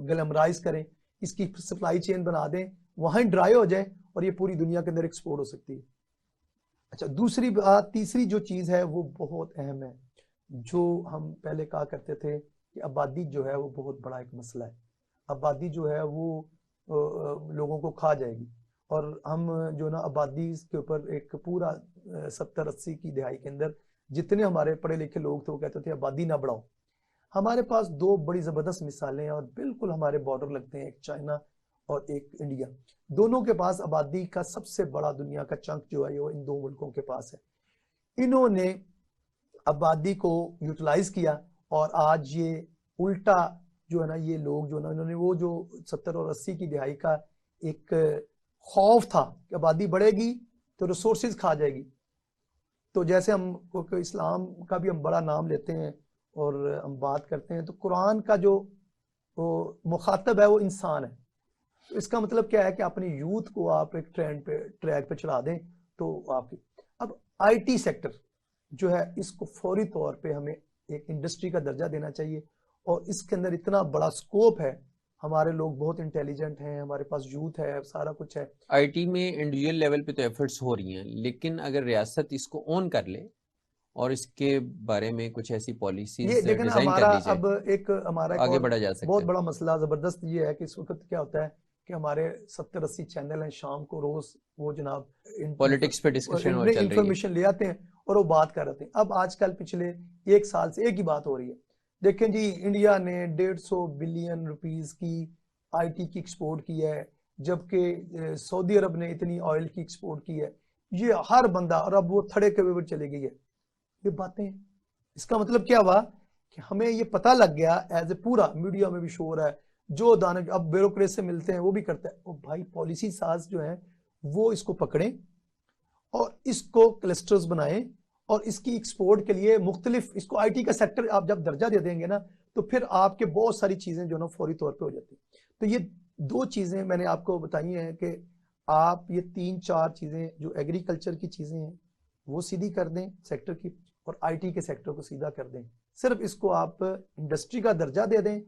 ग्लैमराइज करें, इसकी सप्लाई चेन बना दें, वहीं ड्राई हो जाए और ये पूरी दुनिया के अंदर एक्सपोर्ट हो सकती है। अच्छा, दूसरी बात, तीसरी जो चीज है वो बहुत अहम है, जो हम पहले कहा करते थे कि आबादी जो है वो बहुत बड़ा एक मसला है। आबादी जो है वो लोगों को खा जाएगी, और हम जो ना आबादी के ऊपर एक पूरा 70-80 की दहाई के अंदर जितने हमारे पढ़े लिखे लोग थे वो कहते थे आबादी ना बढ़ाओ। हमारे पास 2 बड़ी जबरदस्त मिसालें हैं और बिल्कुल हमारे बॉर्डर लगते हैं, एक चाइना और एक इंडिया। दोनों के पास आबादी का सबसे बड़ा दुनिया का चंक जो है वो इन 2 मुल्कों के पास है। इन्होंने आबादी को यूटिलाइज किया और आज ये उल्टा जो है ना, ये लोग जो ना, इन्होंने वो जो 70 और 80 की दिहाई का एक खौफ था कि आबादी बढ़ेगी तो रिसोर्सेज खा जाएगी। तो जैसे हम इस्लाम का भी हम बड़ा नाम लेते हैं और हम बात करते हैं, तो कुरान का जो मुखातब है वो इंसान है। तो इसका मतलब क्या है कि अपनी यूथ को आप एक ट्रैक पे चढ़ा दें तो आपकी। अब आईटी सेक्टर जो है, इसको फौरी तौर पे हमें एक इंडस्ट्री का दर्जा देना चाहिए, और इसके अंदर इतना बड़ा स्कोप है, हमारे लोग बहुत इंटेलिजेंट हैं, हमारे पास यूथ है, सारा कुछ है। आईटी में इंडिविजुअल लेवल पे तो एफर्ट्स हो रही हैं, लेकिन अगर रियासत इसको ओन कर ले और इसके बारे में कुछ ऐसी ये पॉलिसीज देखें ना, डिजाइन कर हमारा ली जाए अब एक हमारा तो एक आगे और बढ़ा जा सकता बहुत है। बड़ा मसला जबरदस्त ये है कि इस वक्त क्या होता है कि हमारे 70-80 चैनल हैं, शाम को रोज वो जनाब पॉलिटिक्स पे डिस्कशन और चल रही है। इंफॉर्मेशन ले आते हैं और वो बात कर रहे हैं। अब आजकल पिछले 1 साल से एक ही बात हो रही है, देखें जी, इंडिया ने 150 बिलियन रुपीस की आईटी की एक्सपोर्ट की है, जबकि सऊदी अरब ने इतनी ऑयल की एक्सपोर्ट की है। ये हर बंदा, और अब वो थड़े के ऊपर चले गई है ये बातें। इसका मतलब क्या हुआ कि हमें ये पता लग गया, एज ए पूरा मीडिया में भी शोर है, जो दाने अब ब्यूरोक्रेसी से मिलते हैं वो भी करता है। और भाई पॉलिसी साज जो है वो इसको पकड़ें और इसको क्लस्टर्स बनाएं, और इसकी एक्सपोर्ट के लिए मुख्तलिफ, इसको आईटी का सेक्टर आप जब दर्जा दे देंगे ना, तो फिर आपके बहुत सारी चीजें जो ना फौरी तौर पे हो जाती है। तो ये 2 चीजें मैंने आपको बताई हैं कि आप ये 3-4 चीजें जो एग्रीकल्चर की चीजें हैं वो सीधी कर दें सेक्टर की, और आईटी के सेक्टर को सीधा कर दें। सिर्फ इसको आप इंडस्ट्री का दर्जा दे दें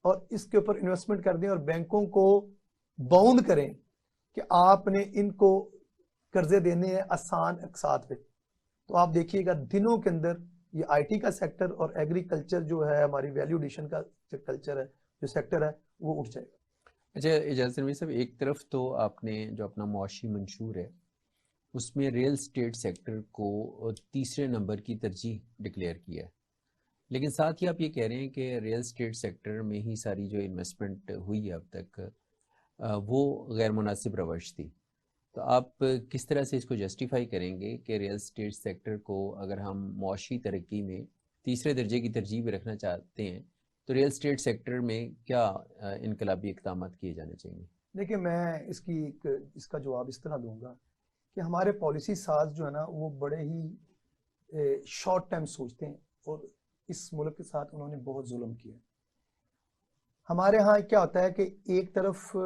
और इसके ऊपर इन्वेस्टमेंट कर दें, और बैंकों को बाउंड करें कि आपने इनको कर्जे देने हैं आसान अकसात पे। तो आप देखिएगा दिनों के अंदर ये आईटी का सेक्टर और एग्रीकल्चर जो है, हमारी वैल्यू एडिशन का जो कल्चर है, जो सेक्टर है, वो उठ जाएगा। अच्छा इजाज़त नबी साहब, एक तरफ तो आपने जो अपना मुआशी मंशूर है उसमें रियल स्टेट सेक्टर को तीसरे नंबर की तरजीह डिक्लेयर किया है, लेकिन साथ ही आप ये कह रहे हैं कि रियल स्टेट सेक्टर में ही सारी जो इन्वेस्टमेंट हुई है अब तक वो गैर मुनासिब रवश थी। तो आप किस तरह से इसको जस्टिफाई करेंगे कि रियल स्टेट सेक्टर को अगर हम मुआशी तरक्की में तीसरे दर्जे की तरजीह भी रखना चाहते हैं तो रियल स्टेट सेक्टर में क्या इनकलाबी इक़दामात किए जाने चाहिए? देखिए, मैं इसका जवाब इस तरह दूंगा कि हमारे पॉलिसी साज जो है ना वो बड़े ही शॉर्ट टाइम सोचते हैं, और इस मुल्क के साथ उन्होंने बहुत जुल्म किया। हमारे यहाँ क्या होता है कि एक तरफ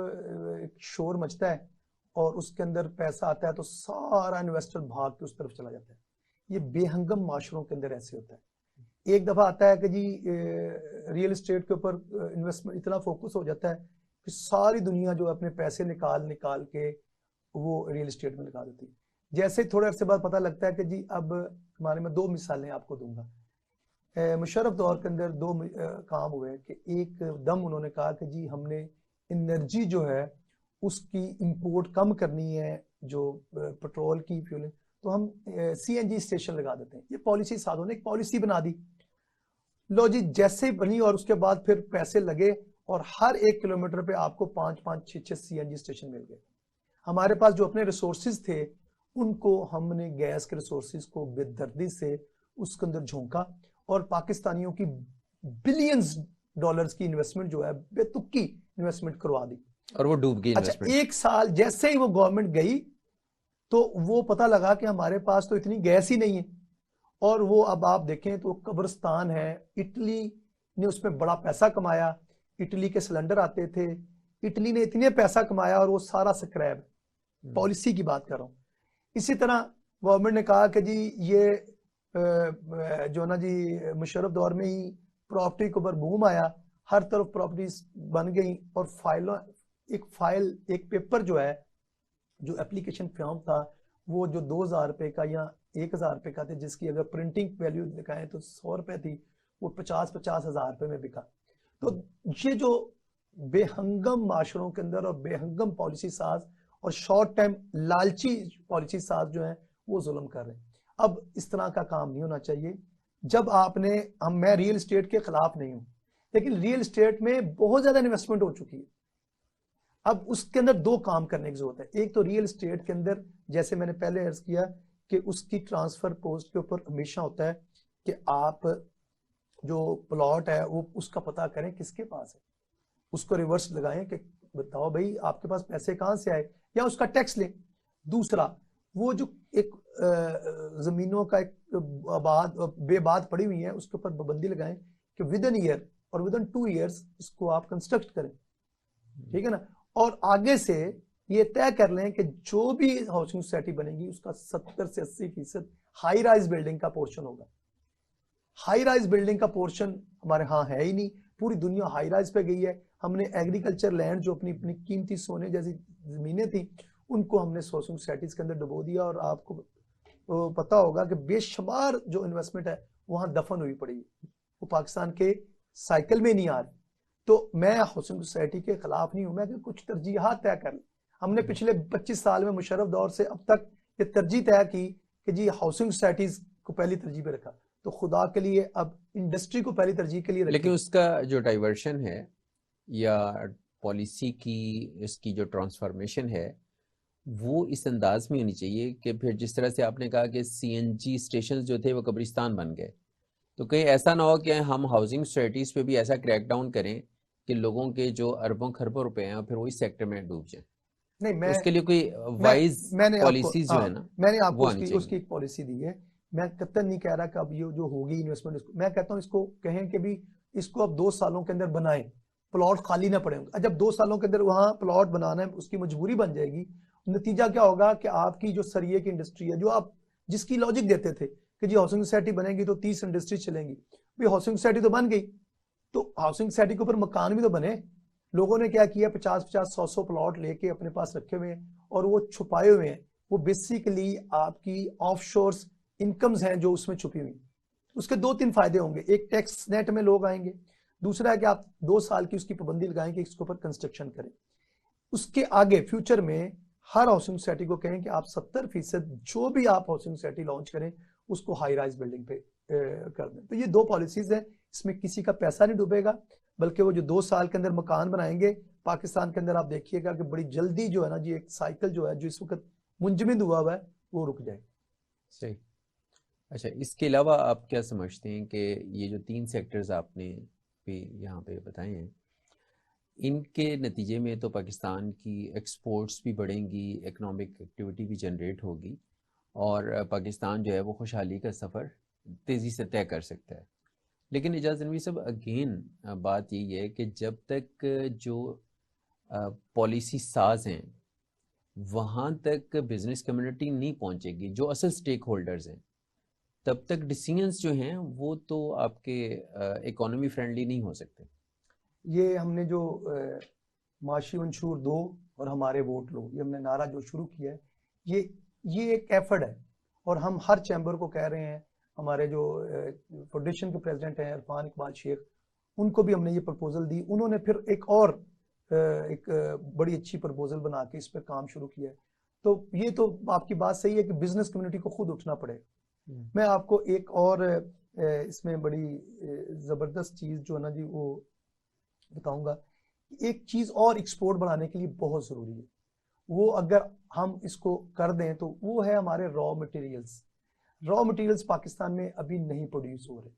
एक शोर मचता है और उसके अंदर पैसा आता है तो सारा इन्वेस्टर भाग के उस तरफ चला जाता है। ये बेहंगम माशरों के अंदर ऐसे होता है। एक दफा आता है कि जी रियल एस्टेट के ऊपर इन्वेस्टमेंट इतना फोकस हो जाता है कि सारी दुनिया जो अपने पैसे निकाल निकाल के वो रियल एस्टेट में लगा देती है। जैसे थोड़े अरसे बाद पता लगता है कि जी अब हमारे में दो मिसालें आपको दूंगा। मुशर्रफ दौर के अंदर दो काम हुए कि एक दम उन्होंने कहा कि जी हमने एनर्जी जो है उसकी इंपोर्ट कम करनी है, जो पेट्रोल की फ्यूलिंग, तो हम सीएनजी स्टेशन लगा देते हैं। ये पॉलिसी साधों ने एक पॉलिसी बना दी। लो जी, जैसे ही बनी और उसके बाद फिर पैसे लगे और हर 1 किलोमीटर पे आपको 5-5, 6-6 सीएनजी स्टेशन मिल गए। हमारे पास जो अपने रिसोर्सेज थे उनको हमने गैस के रिसोर्सेज को बेदर्दी से उसके अंदर झोंका और पाकिस्तानियों की बिलियंस डॉलर्स की इन्वेस्टमेंट जो है बेतुकी इन्वेस्टमेंट करवा दी और वो डूब गई अच्छा, इन्वेस्टमेंट। एक साल जैसे ही वो गवर्नमेंट गई तो वो पता लगा कि हमारे पास तो इतनी गैस ही नहीं है और वो अब आप देखें तो कब्रिस्तान है। इटली ने उसमें बड़ा पैसा कमाया, इटली के सिलेंडर आते थे, इटली ने इतने पैसा कमाया और वो सारा स्क्रैप। पॉलिसी की बात कर रहा हूँ। इसी तरह गवर्नमेंट ने कहा कि जी ये जो ना जी मुशर्रफ दौर में ही प्रॉपर्टी के ऊपर बूम आया, हर तरफ प्रॉपर्टीज बन गई और एक पेपर जो है, जो एप्लीकेशन फॉर्म था वो जो 2000 रुपए का या 1000 रुपए का थे, जिसकी अगर प्रिंटिंग वैल्यू दिखाएं तो 100 रुपए थी, वो 50-50 हजार रुपए में बिका। तो ये जो बेहंगम माशरों के अंदर और बेहंगम पॉलिसी साज और शॉर्ट टाइम लालची पॉलिसी साज जो है वो जुल्म कर रहे हैं। अब इस तरह का काम नहीं होना चाहिए। जब आपने मैं रियल एस्टेट के खिलाफ नहीं हूं, लेकिन रियल एस्टेट में बहुत ज्यादा इन्वेस्टमेंट हो चुकी है। अब उसके अंदर दो काम करने की जरूरत है। एक तो रियल एस्टेट के अंदर, जैसे मैंने पहले अर्ज किया, कि उसकी ट्रांसफर पोस्ट के ऊपर हमेशा होता है कि आप जो प्लॉट है वो उसका पता करें किसके पास है, उसको रिवर्स लगाएं कि बताओ भाई आपके पास पैसे कहां से आए, या उसका टैक्स लें। दूसरा, वो जो एक जमीनों का एक बेबाद पड़ी हुई है उसके ऊपर पाबंदी लगाएं कि विद इन ईयर और विद इन 2 ईयर्स इसको आप कंस्ट्रक्ट करें, ठीक है ना। और आगे से ये तय कर लें कि जो भी हाउसिंग सोसाइटी बनेगी उसका 70 से 80% हाई राइज बिल्डिंग का पोर्शन होगा। हाई राइज बिल्डिंग का पोर्शन हमारे यहाँ है ही नहीं, पूरी दुनिया हाई राइज पे गई है। हमने एग्रीकल्चर लैंड जो अपनी अपनी कीमती सोने जैसी जमीनें थी उनको हमने हाउसिंग सोसाइटीज के अंदर डुबो दिया, और आपको पता होगा कि बेशुमार जो इन्वेस्टमेंट है वहां दफन हुई पड़ी, वो पाकिस्तान के साइकिल में नहीं आ रही। तो मैं हाउसिंग सोसाइटी के खिलाफ नहीं हूं, मैं कुछ तरजीहात तय कर ली। हमने पिछले 25 साल में मुशर्रफ दौर से अब तक ये तरजीह तय की कि जी हाउसिंग सोसाइटीज को पहली तरजीह पे रखा, तो खुदा के लिए अब इंडस्ट्री को पहली तरजीह के लिए रखें। लेकिन उसका जो डाइवर्शन है या पॉलिसी की इसकी जो ट्रांसफॉर्मेशन है वो इस अंदाज में होनी चाहिए कि फिर जिस तरह से आपने कहा कि सीएनजी स्टेशन जो थे वो कब्रिस्तान बन गए, तो कहीं ऐसा ना हो कि हम हाउसिंग सोसाइटीज़ पे भी ऐसा क्रैकडाउन करें कि लोगों के जो अरबों खरबों रुपए हैं फिर वही सेक्टर में डूब जाए। नहीं, तो उसके लिए कोई वाइज मैंने आपको पॉलिसीज जो है ना मैंने वो आपको आनी उसकी चाहिए। एक पॉलिसी दी है। मैं कतई नहीं कह रहा कि अब ये जो होगी इन्वेस्टमेंट, मैं कहता हूँ इसको कहें कि भी इसको अब 2 सालों के अंदर बनाएं, प्लॉट खाली ना पड़े। जब 2 सालों के अंदर वहां प्लॉट बनाना है उसकी मजबूरी बन जाएगी, नतीजा क्या होगा कि आपकी जो सरिये की इंडस्ट्री है, जो आप जिसकी लॉजिक देते थे कि जी हाउसिंग सोसाइटी बनेगी तो 30 इंडस्ट्री चलेंगी, भाई हाउसिंग सोसाइटी तो बन गई, तो हाउसिंग सोसाइटी के ऊपर मकान भी तो बने। लोगों ने क्या किया, 50-50, 100-100 प्लॉट लेके अपने पास रखे हुए हैं और वो छुपाए हुए हैं। वो बेसिकली आपकी ऑफशोर्स इनकम्स हैं जो उसमें छुपी हुई। उसके 2-3 फायदे होंगे। एक, टैक्स नेट में लोग आएंगे। दूसरा है कि आप 2 साल की उसकी पाबंदी लगाएं कि इसके ऊपर कंस्ट्रक्शन करें। उसके आगे फ्यूचर में हर हाउसिंग सोसाइटी को कहें कि आप 70% जो भी आप हाउसिंग सोसाइटी लॉन्च करें उसको हाई राइज बिल्डिंग पे कर दें। तो ये 2 पॉलिसीज हैं, इसमें किसी का पैसा नहीं डूबेगा, बल्कि वो जो 2 साल के अंदर मकान बनाएंगे पाकिस्तान के अंदर, आप देखिएगा कि बड़ी जल्दी जो है ना जी एक साइकिल जो है जो इस वक्त मुंजमद हुआ है वो रुक जाए। सही। अच्छा, इसके अलावा आप क्या समझते हैं कि ये जो 3 सेक्टर्स आपने भी यहाँ पे बताए हैं, इनके नतीजे में तो पाकिस्तान की एक्सपोर्ट्स भी बढ़ेंगी, इकोनॉमिक एक्टिविटी भी जनरेट होगी और पाकिस्तान जो है वो खुशहाली का सफ़र तेज़ी से तय कर सकता है। लेकिन इजाज़ नबी साहब अगेन बात यही है कि जब तक जो पॉलिसी साज हैं वहाँ तक बिजनेस कम्युनिटी नहीं पहुँचेगी, जो असल स्टेक होल्डर्स हैं, तब तक डिसीजंस जो हैं वो तो आपके इकोनॉमी फ्रेंडली नहीं हो सकते। ये हमने जो माशी मंशूर दो और हमारे वोट लो, ये हमने नारा जो शुरू किया है, ये एक एफर्ट है और हम हर चैम्बर को कह रहे हैं। हमारे जो फेडरेशन के प्रेसिडेंट हैं इरफान इकबाल शेख, उनको भी हमने ये प्रपोजल दी, उन्होंने फिर एक बड़ी अच्छी प्रपोजल बना के इस पर काम शुरू किया है। तो ये तो आपकी बात सही है कि बिजनेस कम्युनिटी को खुद उठना पड़ेगा। मैं आपको एक और इसमें बड़ी ज़बरदस्त चीज़ जो है ना जी वो बताऊंगा। एक चीज़ और एक्सपोर्ट बढ़ाने के लिए बहुत ज़रूरी है, वो अगर हम इसको कर दें तो वो है हमारे रॉ मटेरियल्स पाकिस्तान में अभी नहीं प्रोड्यूस हो रहे।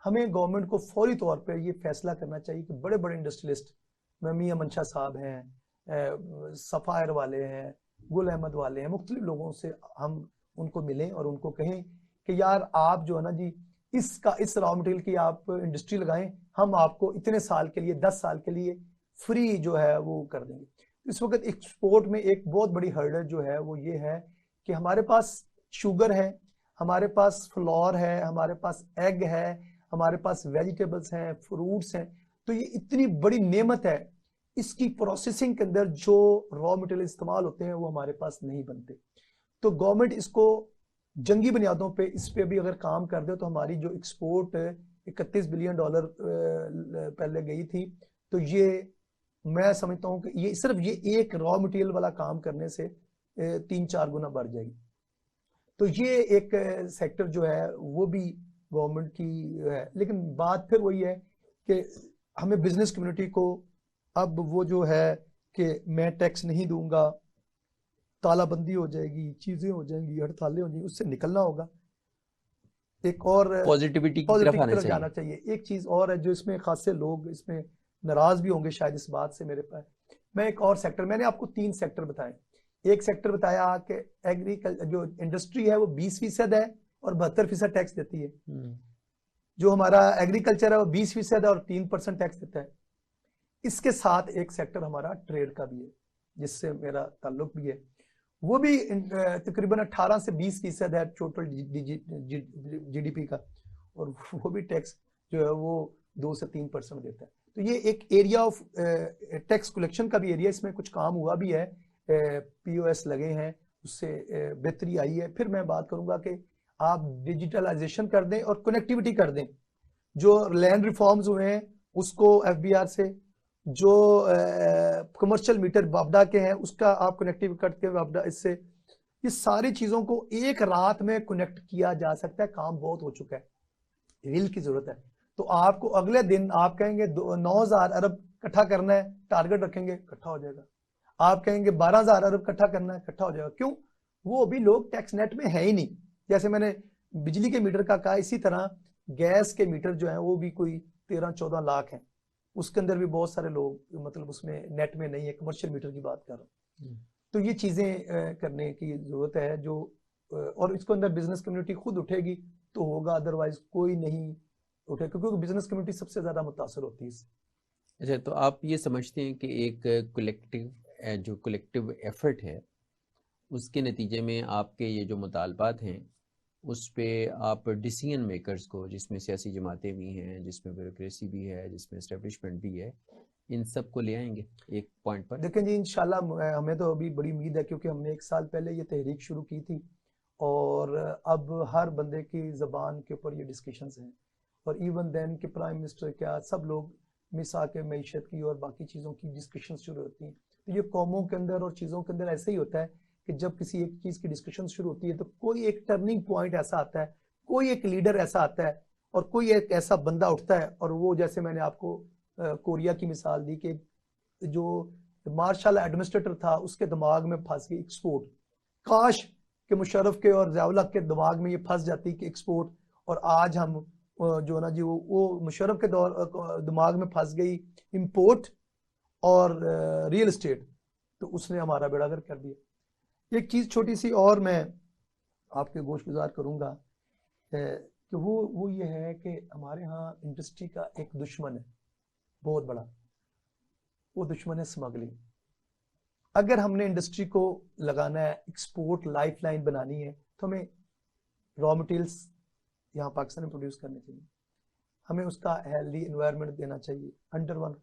हमें गवर्नमेंट को फौरी तौर पे ये फैसला करना चाहिए कि बड़े बड़े इंडस्ट्रियलिस्ट, मियां मंशा साहब हैं, सफ़ायर वाले हैं, गुल अहमद वाले हैं, मुख्तलिफ लोगों से हम उनको मिलें और उनको कहें कि यार आप जो है ना जी इस रॉ मटेरियल की आप इंडस्ट्री लगाएं, हम आपको इतने साल के लिए 10 साल के लिए फ्री जो है वो कर देंगे। इस वक्त एक्सपोर्ट में एक बहुत बड़ी हर्डल जो है वो ये है कि हमारे पास शुगर है, हमारे पास फ्लोर है, हमारे पास एग है, हमारे पास वेजिटेबल्स हैं, फ्रूट्स हैं, तो ये इतनी बड़ी नेमत है, इसकी प्रोसेसिंग के अंदर जो रॉ मटेरियल इस्तेमाल होते हैं वो हमारे पास नहीं बनते। तो गवर्नमेंट इसको जंगी बुनियादों पे इस पे भी अगर काम कर दे तो हमारी जो एक्सपोर्ट $31 बिलियन पहले गई थी, तो ये मैं समझता हूँ कि ये सिर्फ ये एक रॉ मटेरियल वाला काम करने से 3-4 गुना बढ़ जाएगी। तो ये एक सेक्टर जो है वो भी गवर्नमेंट की है। लेकिन बात फिर वही है कि हमें बिजनेस कम्युनिटी को अब वो जो है कि मैं टैक्स नहीं दूंगा, तालाबंदी हो जाएगी, चीजें हो जाएंगी, हड़तालें हो जाएंगी, उससे निकलना होगा। एक और पॉजिटिविटी की तरफ आना चाहिए। जाना चाहिए। एक चीज और है जो इसमें खासे लोग इसमें नाराज भी होंगे शायद इस बात से मेरे पास, मैं एक और सेक्टर, मैंने आपको 3 सेक्टर बताए। एक सेक्टर बताया कि एग्रीकल्चर जो इंडस्ट्री है वो 20% है और 72% टैक्स देती है। जो हमारा एग्रीकल्चर है वो 20% है और 3% टैक्स देता है। इसके साथ एक सेक्टर हमारा ट्रेड का भी है जिससे मेरा ताल्लुक भी है, वो भी तकरीबन 18 से 20% है टोटल जीडीपी का, और वो भी टैक्स जो है वो 2 से 3% देता है। तो ये एक एरिया ऑफ टैक्स कलेक्शन का भी एरिया, इसमें कुछ काम हुआ भी है, पीओएस लगे हैं, उससे बेहतरी आई है। फिर मैं बात करूंगा कि आप डिजिटलाइजेशन कर दें और कनेक्टिविटी कर दें। जो लैंड रिफॉर्म्स हुए हैं उसको एफबीआर से, जो कमर्शियल मीटर वापडा के हैं उसका आप कनेक्टिव करके वापडा, इससे ये सारी चीजों को एक रात में कनेक्ट किया जा सकता है। काम बहुत हो चुका है, विल की जरूरत है। तो आपको अगले दिन आप कहेंगे 9,000 अरब इकट्ठा करना है, टारगेट रखेंगे, इकट्ठा हो जाएगा। आप कहेंगे 12,000 अरब इकट्ठा करना है, इकट्ठा हो जाएगा। क्यों? वो अभी लोग टैक्स नेट में है ही नहीं। जैसे मैंने बिजली के मीटर का कहा, इसी तरह गैस के मीटर जो है वो भी कोई 13-14 लाख हैं, उसके अंदर भी बहुत सारे लोग मतलब उसमें नेट में नहीं है। कमर्शियल मीटर की बात कर रहा हूँ। तो ये चीजें करने की जरूरत है जो, और इसको अंदर बिजनेस कम्युनिटी खुद उठेगी तो होगा, अदरवाइज कोई नहीं उठे, क्योंकि बिजनेस कम्युनिटी सबसे ज्यादा मुतासर होती है इससे। अच्छा, तो आप ये समझते हैं कि एक कलेक्टिव एफर्ट है, उसके नतीजे में आपके ये जो मुतालबात हैं उस पे आप डिसीजन मेकर्स को, जिसमें सियासी जमातें भी हैं, जिसमें ब्यूरोक्रेसी भी है, जिसमें एस्टेब्लिशमेंट भी है, इन सब को ले आएंगे एक पॉइंट पर? देखें जी, इंशाल्लाह हमें तो अभी बड़ी उम्मीद है, क्योंकि हमने 1 साल पहले ये तहरीक शुरू की थी और अब हर बंदे की ज़बान के ऊपर ये डिस्कशंस हैं। और इवन देन के प्राइम मिनिस्टर क्या सब लोग मिसा के मईशत की और बाकी चीज़ों की डिस्कशन शुरू होती हैं। तो ये कौमों के अंदर और चीज़ों के अंदर ऐसे ही होता है कि जब किसी एक चीज़ की डिस्कशन शुरू होती है तो कोई एक टर्निंग पॉइंट ऐसा आता है, कोई एक लीडर ऐसा आता है और कोई एक ऐसा बंदा उठता है। और वो, जैसे मैंने आपको कोरिया की मिसाल दी कि जो मार्शल एडमिनिस्ट्रेटर था उसके दिमाग में फंस गई एक्सपोर्ट। काश कि मुशर्रफ के और ज़िया-उल हक के दिमाग में ये फंस जाती कि एक्सपोर्ट, और आज हम जो ना जी वो मुशर्रफ के दिमाग में फंस गई इंपोर्ट और रियल एस्टेट, तो उसने हमारा बेड़ागर कर दिया। एक चीज़ छोटी सी और मैं आपके गोश गुजार करूँगा, कि वो ये है कि हमारे यहाँ इंडस्ट्री का एक दुश्मन है बहुत बड़ा, वो दुश्मन है स्मगलिंग। अगर हमने इंडस्ट्री को लगाना है, एक्सपोर्ट लाइफलाइन बनानी है, तो हमें रॉ मटेरियल्स यहाँ पाकिस्तान में प्रोड्यूस करने चाहिए, हमें उसका हेल्दी एनवायरनमेंट देना चाहिए अंडर वन।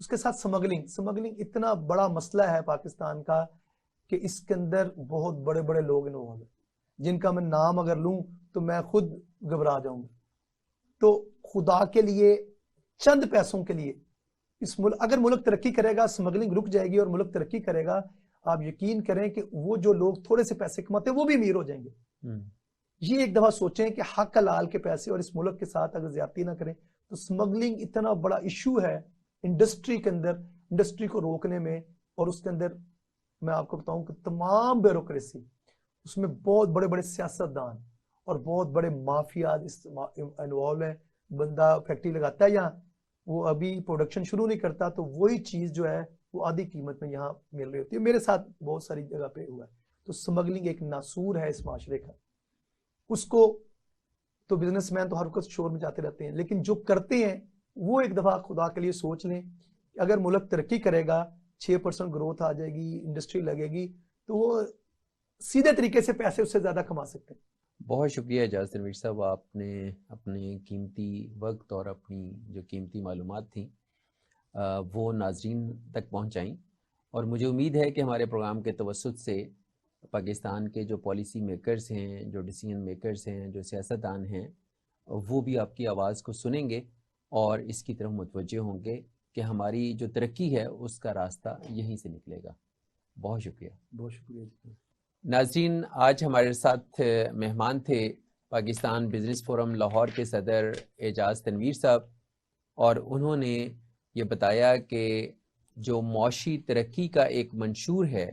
उसके साथ स्मगलिंग इतना बड़ा मसला है पाकिस्तान का कि इसके अंदर बहुत बड़े बड़े लोग इन्वॉल्व हैं, जिनका मैं नाम अगर लूं तो मैं खुद घबरा जाऊंगा। तो खुदा के लिए, चंद पैसों के लिए इस मुल्क, अगर मुल्क तरक्की करेगा, स्मगलिंग रुक जाएगी और मुल्क तरक्की करेगा, आप यकीन करें कि वो जो लोग थोड़े से पैसे कमाते हैं वो भी अमीर हो जाएंगे। ये एक दफा सोचें कि हक हलाल के पैसे और इस मुल्क के साथ अगर ज्यादती ना करें। तो स्मगलिंग इतना बड़ा इशू है इंडस्ट्री के अंदर, इंडस्ट्री को रोकने में। और उसके अंदर मैं आपको बताऊं कि तमाम ब्यूरोक्रेसी, उसमें बहुत बड़े बड़े सियासतदान और बहुत बड़े माफियाज इन्वॉल्व है। बंदा फैक्ट्री लगाता है यहाँ, वो अभी प्रोडक्शन शुरू नहीं करता, तो वही चीज जो है वो आधी कीमत में यहाँ मिल रही होती है। मेरे साथ बहुत सारी जगह पे हुआ है। तो स्मगलिंग एक नासूर है इस माशरे का। उसको तो बिजनेसमैन तो हर वक्त शोर में जाते रहते हैं, लेकिन जो करते हैं वो एक दफा खुदा के लिए सोच लें। अगर मुल्क तरक्की करेगा, 6% ग्रोथ आ जाएगी, इंडस्ट्री लगेगी, तो वो सीधे तरीके से पैसे उससे ज्यादा कमा सकते हैं। बहुत शुक्रिया एजाज तनवीर साहब, आपने अपने कीमती वक्त और अपनी जो कीमती मालूमात थी वो नाजरीन तक पहुंचाई। और मुझे उम्मीद है कि हमारे प्रोग्राम के तवस्सुत से पाकिस्तान के जो पॉलिसी मेकर्स हैं, जो डिसीजन मेकर्स हैं, जो सियासतदान हैं, वो भी आपकी आवाज़ को सुनेंगे और इसकी तरफ मुतवज्जे होंगे कि हमारी जो तरक्की है उसका रास्ता यहीं से निकलेगा। बहुत शुक्रिया। बहुत शुक्रिया। नाज़रीन, आज हमारे साथ मेहमान थे पाकिस्तान बिज़नेस फोरम लाहौर के सदर एजाज तनवीर साहब, और उन्होंने ये बताया कि जो मौशी तरक्की का एक मंशूर है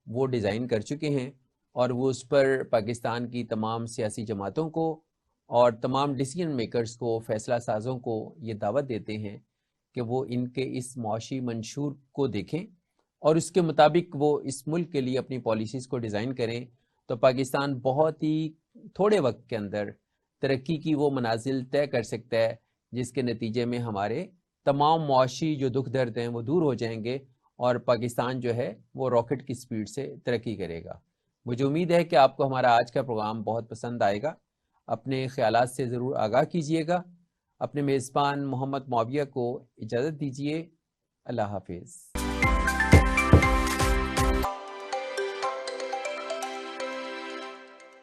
वो डिज़ाइन कर चुके हैं, और वो उस पर पाकिस्तान की तमाम सियासी जमातों को और तमाम डिसीजन मेकर्स को, फ़ैसला साज़ों को ये दावत देते हैं कि वो इनके इस मौशी मंशूर को देखें और उसके मुताबिक वो इस मुल्क के लिए अपनी पॉलिसीज़ को डिज़ाइन करें। तो पाकिस्तान बहुत ही थोड़े वक्त के अंदर तरक्की की वो मनाजिल तय कर सकता है, जिसके नतीजे में हमारे तमाम मुआशी जो दुख दर्द हैं वो दूर हो जाएंगे और पाकिस्तान जो है वो रॉकेट की स्पीड से तरक्की करेगा। मुझे उम्मीद है कि आपको हमारा आज का प्रोग्राम बहुत पसंद आएगा। अपने ख्यालात से ज़रूर आगाह कीजिएगा। अपने मेज़बान मोहम्मद मौविया को इजाज़त दीजिए। अल्लाह हाफिज़।